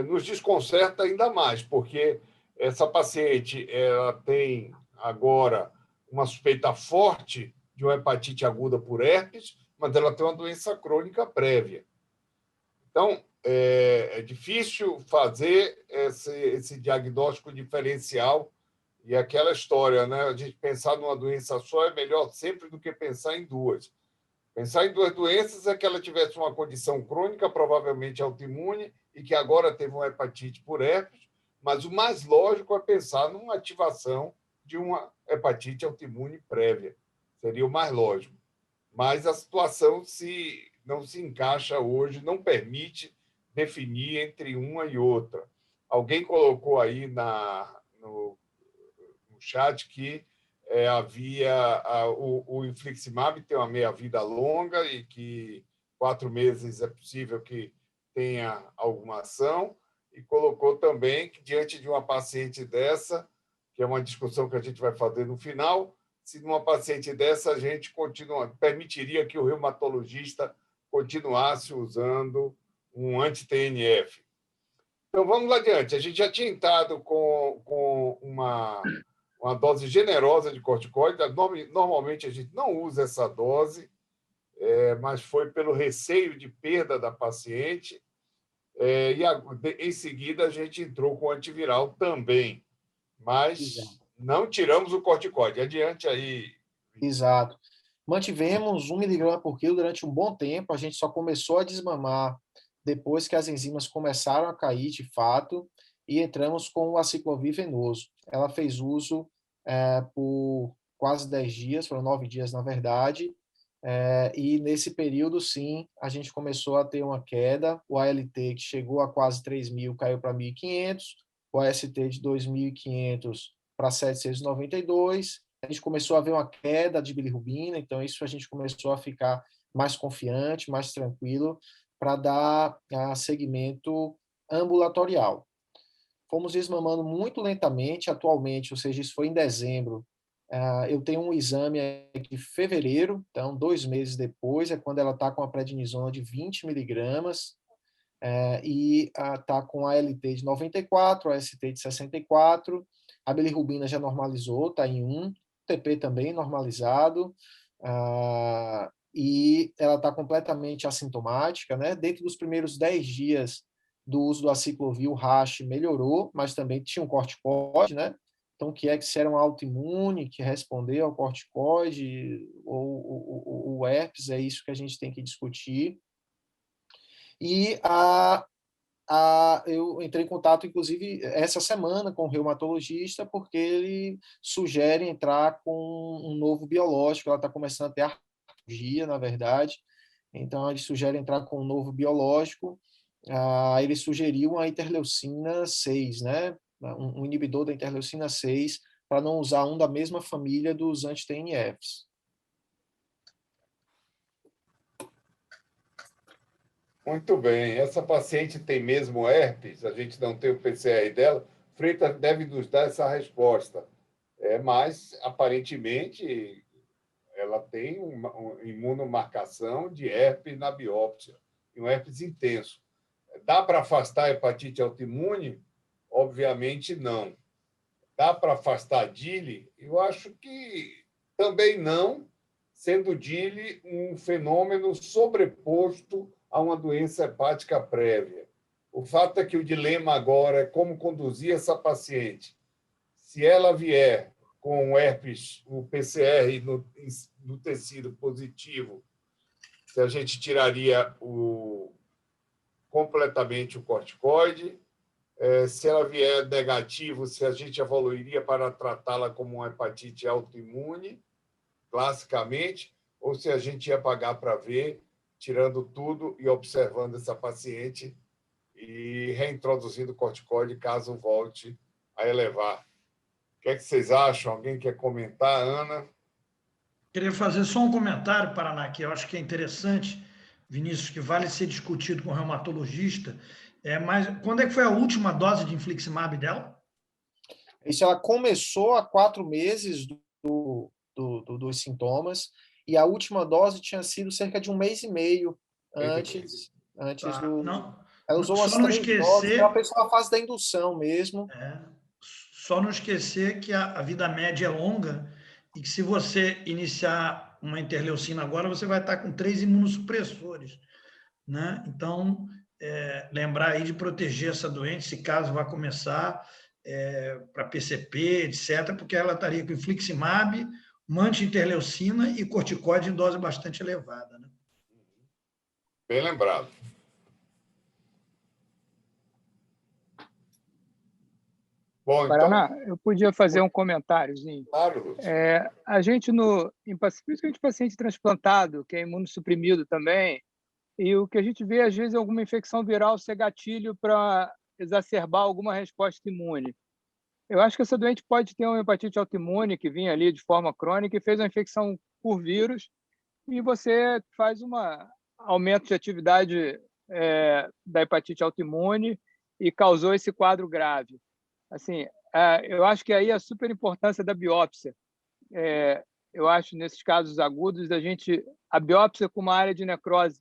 nos desconcerta ainda mais, porque essa paciente ela tem agora uma suspeita forte de uma hepatite aguda por herpes, mas ela tem uma doença crônica prévia. Então, é difícil fazer esse diagnóstico diferencial e aquela história, né? A gente pensar numa doença só é melhor sempre do que pensar em duas. Pensar em duas doenças é que ela tivesse uma condição crônica, provavelmente autoimune, e que agora teve uma hepatite por herpes, mas o mais lógico é pensar numa ativação de uma hepatite autoimune prévia. Seria o mais lógico. Mas a situação não se encaixa hoje, não permite definir entre uma e outra. Alguém colocou aí no chat que o infliximab tem uma meia-vida longa e que 4 meses é possível que tenha alguma ação, e colocou também que, diante de uma paciente dessa, que é uma discussão que a gente vai fazer no final, se numa paciente dessa a gente permitiria que o reumatologista continuasse usando um anti-TNF. Então, vamos lá adiante. A gente já tinha entrado com uma dose generosa de corticoide. Normalmente, a gente não usa essa dose, mas foi pelo receio de perda da paciente. E, em seguida, a gente entrou com antiviral também. Mas não tiramos o corticoide. Adiante aí. Exato. Mantivemos 1 miligrama por quilo durante um bom tempo. A gente só começou a desmamar depois que as enzimas começaram a cair de fato e entramos com o aciclovir venoso. Ela fez uso por quase 10 dias, foram 9 dias na verdade, e nesse período, sim, a gente começou a ter uma queda. O ALT, que chegou a quase 3.000, caiu para 1.500, o AST de 2.500 para 792. A gente começou a ver uma queda de bilirrubina, então isso a gente começou a ficar mais confiante, mais tranquilo, para dar segmento ambulatorial. Fomos desmamando muito lentamente, atualmente, ou seja, isso foi em dezembro. Eu tenho um exame de fevereiro, então 2 meses depois, é quando ela está com a prednisona de 20 miligramas, e está com a ALT de 94, a AST de 64, a bilirrubina já normalizou, está em 1, o TP também normalizado, e ela está completamente assintomática, né? Dentro dos primeiros 10 dias do uso do aciclovir, o rash melhorou, mas também tinha um corticoide, né? Então, que é que se era um autoimune que respondeu ao corticoide ou o herpes, é isso que a gente tem que discutir. E eu entrei em contato, inclusive, essa semana com o reumatologista, porque ele sugere entrar com um novo biológico. Ela está começando a ter artralgia, na verdade. Então, ele sugere entrar com um novo biológico. Ele sugeriu a interleucina 6, né? Um inibidor da interleucina 6, para não usar um da mesma família dos anti-TNFs. Muito bem. Essa paciente tem mesmo herpes? A gente não tem o PCR dela. Freitas deve nos dar essa resposta. Mas, aparentemente, ela tem uma imunomarcação de herpes na biópsia, e um herpes intenso. Dá para afastar a hepatite autoimune? Obviamente, não. Dá para afastar a DILI? Eu acho que também não, sendo DILI um fenômeno sobreposto a uma doença hepática prévia. O fato é que o dilema agora é como conduzir essa paciente. Se ela vier com o herpes, o PCR no tecido positivo, se a gente tiraria completamente o corticoide. Se ela vier negativo, se a gente evoluiria para tratá-la como uma hepatite autoimune, classicamente, ou se a gente ia pagar para ver, tirando tudo e observando essa paciente e reintroduzindo o corticoide caso volte a elevar. O que é que vocês acham? Alguém quer comentar, Ana? Queria fazer só um comentário, Paraná, que eu acho que é interessante, Vinícius, que vale ser discutido com o reumatologista. Mas quando é que foi a última dose de infliximab dela? Isso, ela começou há 4 meses dos sintomas, e a última dose tinha sido cerca de 1 mês e meio antes do... Não, ela usou umas só não 3 esquecer, doses, ela fez a fase da indução mesmo. Só não esquecer que a vida média é longa e que se você iniciar uma interleucina agora, você vai estar com 3 imunossupressores, né? Então, lembrar aí de proteger essa doença, se caso vai começar, para PCP, etc., porque ela estaria com infliximab, uma anti-interleucina e corticoide em dose bastante elevada, né? Bem lembrado. Bom, Paraná, eu podia fazer um comentáriozinho. Claro. A gente, principalmente paciente transplantado, que é imunossuprimido também, e o que a gente vê, às vezes, é alguma infecção viral ser gatilho para exacerbar alguma resposta imune. Eu acho que essa doente pode ter uma hepatite autoimune que vinha ali de forma crônica e fez uma infecção por vírus, e você faz um aumento de atividade da hepatite autoimune e causou esse quadro grave. Assim, eu acho que aí a super importância da biópsia. Eu acho, nesses casos agudos, a biópsia com uma área de necrose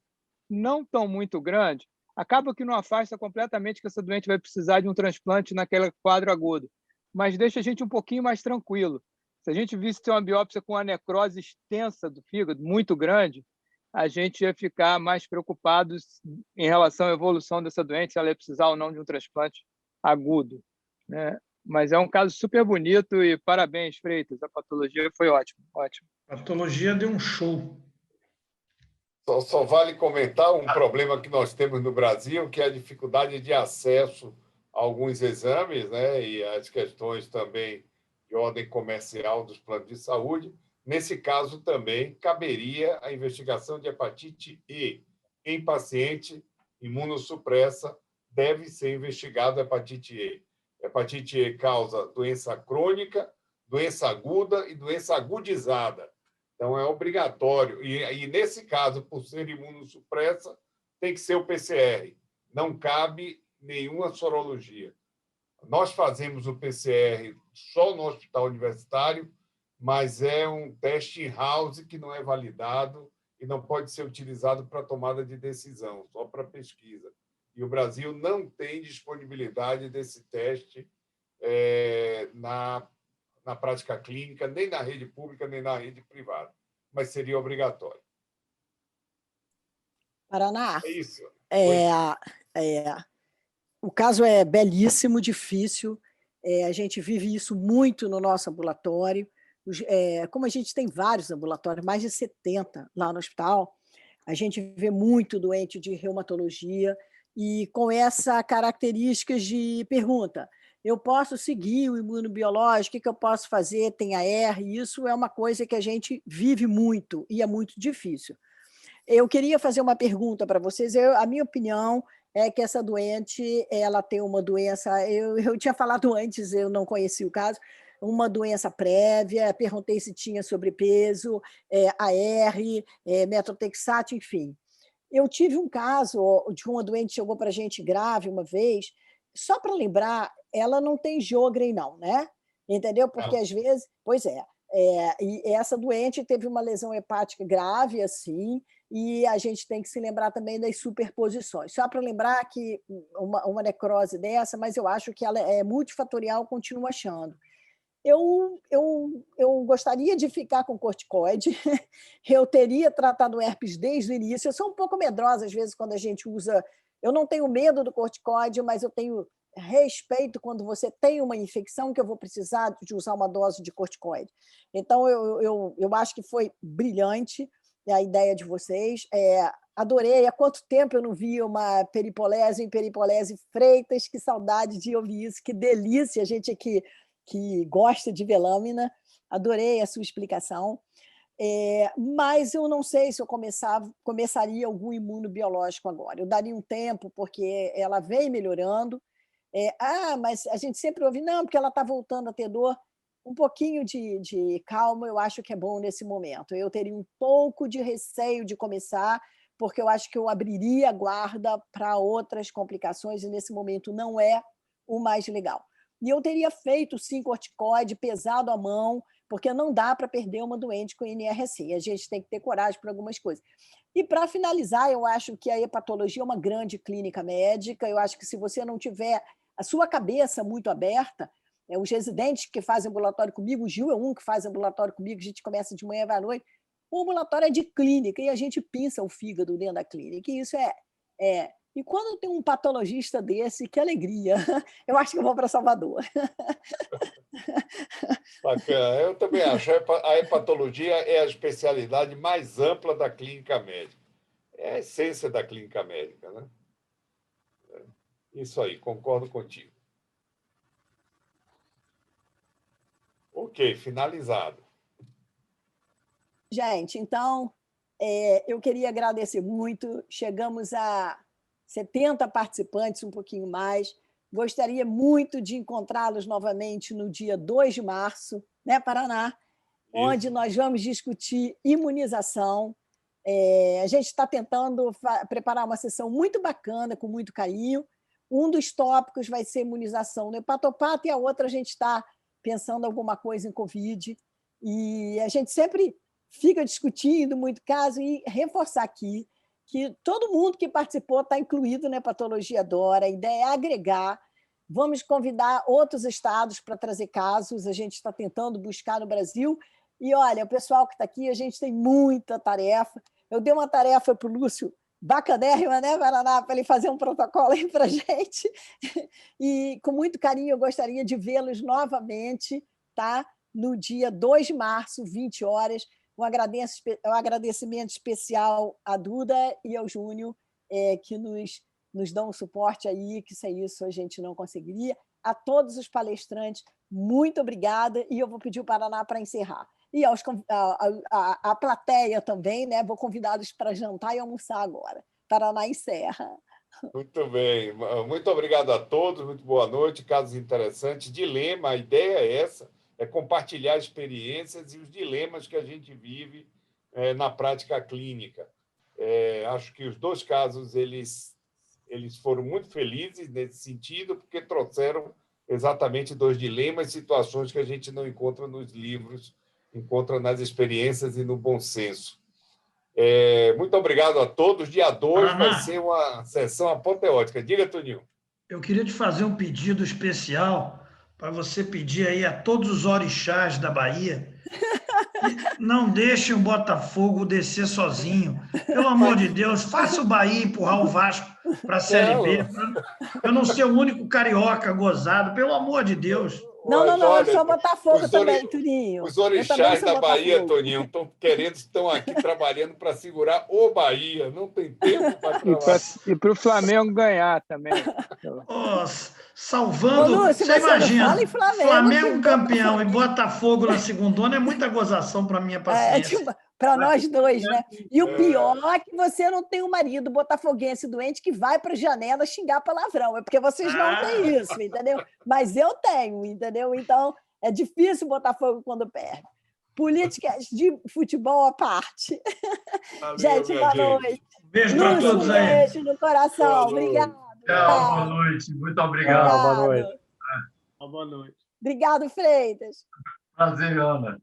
não tão muito grande, acaba que não afasta completamente que essa doente vai precisar de um transplante naquele quadro agudo, mas deixa a gente um pouquinho mais tranquilo. Se a gente visse ter uma biópsia com uma necrose extensa do fígado, muito grande, a gente ia ficar mais preocupado em relação à evolução dessa doente, se ela ia precisar ou não de um transplante agudo, né? Mas é um caso super bonito e parabéns, Freitas, a patologia foi ótima, ótimo. A patologia deu um show. Só vale comentar um problema que nós temos no Brasil, que é a dificuldade de acesso a alguns exames, né? E as questões também de ordem comercial dos planos de saúde. Nesse caso, também caberia a investigação de hepatite E. Em paciente imunossupressa, deve ser investigado a hepatite E. Hepatite E causa doença crônica, doença aguda e doença agudizada. Então, é obrigatório. E nesse caso, por ser imunossupressa, tem que ser o PCR. Não cabe nenhuma sorologia. Nós fazemos o PCR só no hospital universitário, mas é um teste in-house que não é validado e não pode ser utilizado para tomada de decisão, só para pesquisa. E o Brasil não tem disponibilidade desse teste na prática clínica, nem na rede pública, nem na rede privada, mas seria obrigatório. Paraná, É isso. O caso é belíssimo, difícil. A gente vive isso muito no nosso ambulatório. Como a gente tem vários ambulatórios, mais de 70 lá no hospital, a gente vê muito doente de reumatologia e com essa característica de pergunta: eu posso seguir o imunobiológico, o que eu posso fazer? Tem AR, isso é uma coisa que a gente vive muito e é muito difícil. Eu queria fazer uma pergunta para vocês. A minha opinião é que essa doente, ela tem uma doença, eu tinha falado antes, eu não conheci o caso, uma doença prévia, perguntei se tinha sobrepeso, AR, metotrexato, enfim. Eu tive um caso de uma doente que chegou para a gente grave uma vez, só para lembrar, ela não tem Sjögren não, né? Entendeu? Porque às vezes, pois e essa doente teve uma lesão hepática grave, assim, e a gente tem que se lembrar também das superposições. Só para lembrar que uma necrose dessa, mas eu acho que ela é multifatorial, continuo achando. Eu gostaria de ficar com corticoide, eu teria tratado o herpes desde o início. Eu sou um pouco medrosa, às vezes, quando a gente usa... Eu não tenho medo do corticoide, mas eu tenho respeito quando você tem uma infecção que eu vou precisar de usar uma dose de corticoide. Então, eu acho que foi brilhante a ideia de vocês. Adorei. Há quanto tempo eu não vi uma peripolese em Peripolese Freitas? Que saudade de ouvir isso, que delícia, a gente aqui que gosta de ver lâmina. Adorei a sua explicação. Mas eu não sei se eu começaria algum imunobiológico agora. Eu daria um tempo, porque ela vem melhorando. Mas a gente sempre ouve, não, porque ela está voltando a ter dor. Um pouquinho de calma, eu acho que é bom nesse momento. Eu teria um pouco de receio de começar, porque eu acho que eu abriria a guarda para outras complicações, e nesse momento não é o mais legal. E eu teria feito, sim, corticoide pesado à mão, porque não dá para perder uma doente com NRC. A gente tem que ter coragem para algumas coisas. E, para finalizar, eu acho que a hepatologia é uma grande clínica médica. Eu acho que, se você não tiver a sua cabeça muito aberta, os residentes que fazem ambulatório comigo, o Gil é um que faz ambulatório comigo, a gente começa de manhã e vai à noite. O ambulatório é de clínica e a gente pinça o fígado dentro da clínica. E isso E quando tem um patologista desse, que alegria! Eu acho que eu vou para Salvador. Bacana. Eu também acho. A hepatologia é a especialidade mais ampla da clínica médica. É a essência da clínica médica, né? Isso aí, concordo contigo. Ok, finalizado. Gente, então, eu queria agradecer muito. Chegamos a 70 participantes, um pouquinho mais. Gostaria muito de encontrá-los novamente no dia 2 de março, né, Paraná? Onde nós vamos discutir imunização. A gente está tentando preparar uma sessão muito bacana, com muito carinho. Um dos tópicos vai ser imunização no hepatopata e a outra a gente está pensando alguma coisa em Covid. E a gente sempre fica discutindo muito caso, e reforçar aqui que todo mundo que participou está incluído na Hepatologia Dora. A ideia é agregar. Vamos convidar outros estados para trazer casos. A gente está tentando buscar no Brasil. E, olha, o pessoal que está aqui, a gente tem muita tarefa. Eu dei uma tarefa para o Lúcio, bacanérrima, né, Paraná, para ele fazer um protocolo aí para a gente. E, com muito carinho, eu gostaria de vê-los novamente, tá? No dia 2 de março, 20 horas. Um agradecimento especial à Duda e ao Júnior, que nos dão um suporte aí, que sem isso a gente não conseguiria. A todos os palestrantes, muito obrigada, e eu vou pedir o Paraná para encerrar. E a plateia também, né? Vou convidá-los para jantar e almoçar agora. Paraná encerra. Muito bem. Muito obrigado a todos. Muito boa noite. Casos interessantes. Dilema, a ideia é essa, é compartilhar experiências e os dilemas que a gente vive na prática clínica. Acho que os 2 casos eles foram muito felizes nesse sentido, porque trouxeram exatamente 2 dilemas, situações que a gente não encontra nos livros, encontra nas experiências e no bom senso. Muito obrigado a todos. Dia 2 vai ser uma sessão apoteótica. Diga, Toninho. Eu queria te fazer um pedido especial para você pedir aí a todos os orixás da Bahia que não deixem o Botafogo descer sozinho. Pelo amor de Deus, faça o Bahia empurrar o Vasco para a Série B, para eu não ser o único carioca gozado. Pelo amor de Deus. Não, eu sou Botafogo também, Turinho. Os orixás da Bahia, Toninho, estão aqui trabalhando para segurar o Bahia. Não tem tempo para trabalhar. E para o Flamengo ganhar também. Salvando... Ô, Lúcio, você imagina, Flamengo campeão e Botafogo na segundona é muita gozação para a minha paciência. Para nós dois, né? E o pior é que você não tem um marido botafoguense doente que vai para a janela xingar palavrão. É porque vocês não têm isso, entendeu? Mas eu tenho, entendeu? Então, é difícil o Botafogo quando perde. Políticas de futebol à parte. Valeu, gente, boa noite. Beijo para todos aí. Beijo no coração. Obrigada. Tchau, boa noite. Muito obrigado. Boa noite. Boa noite. Obrigado, Freitas. Prazer, Ana.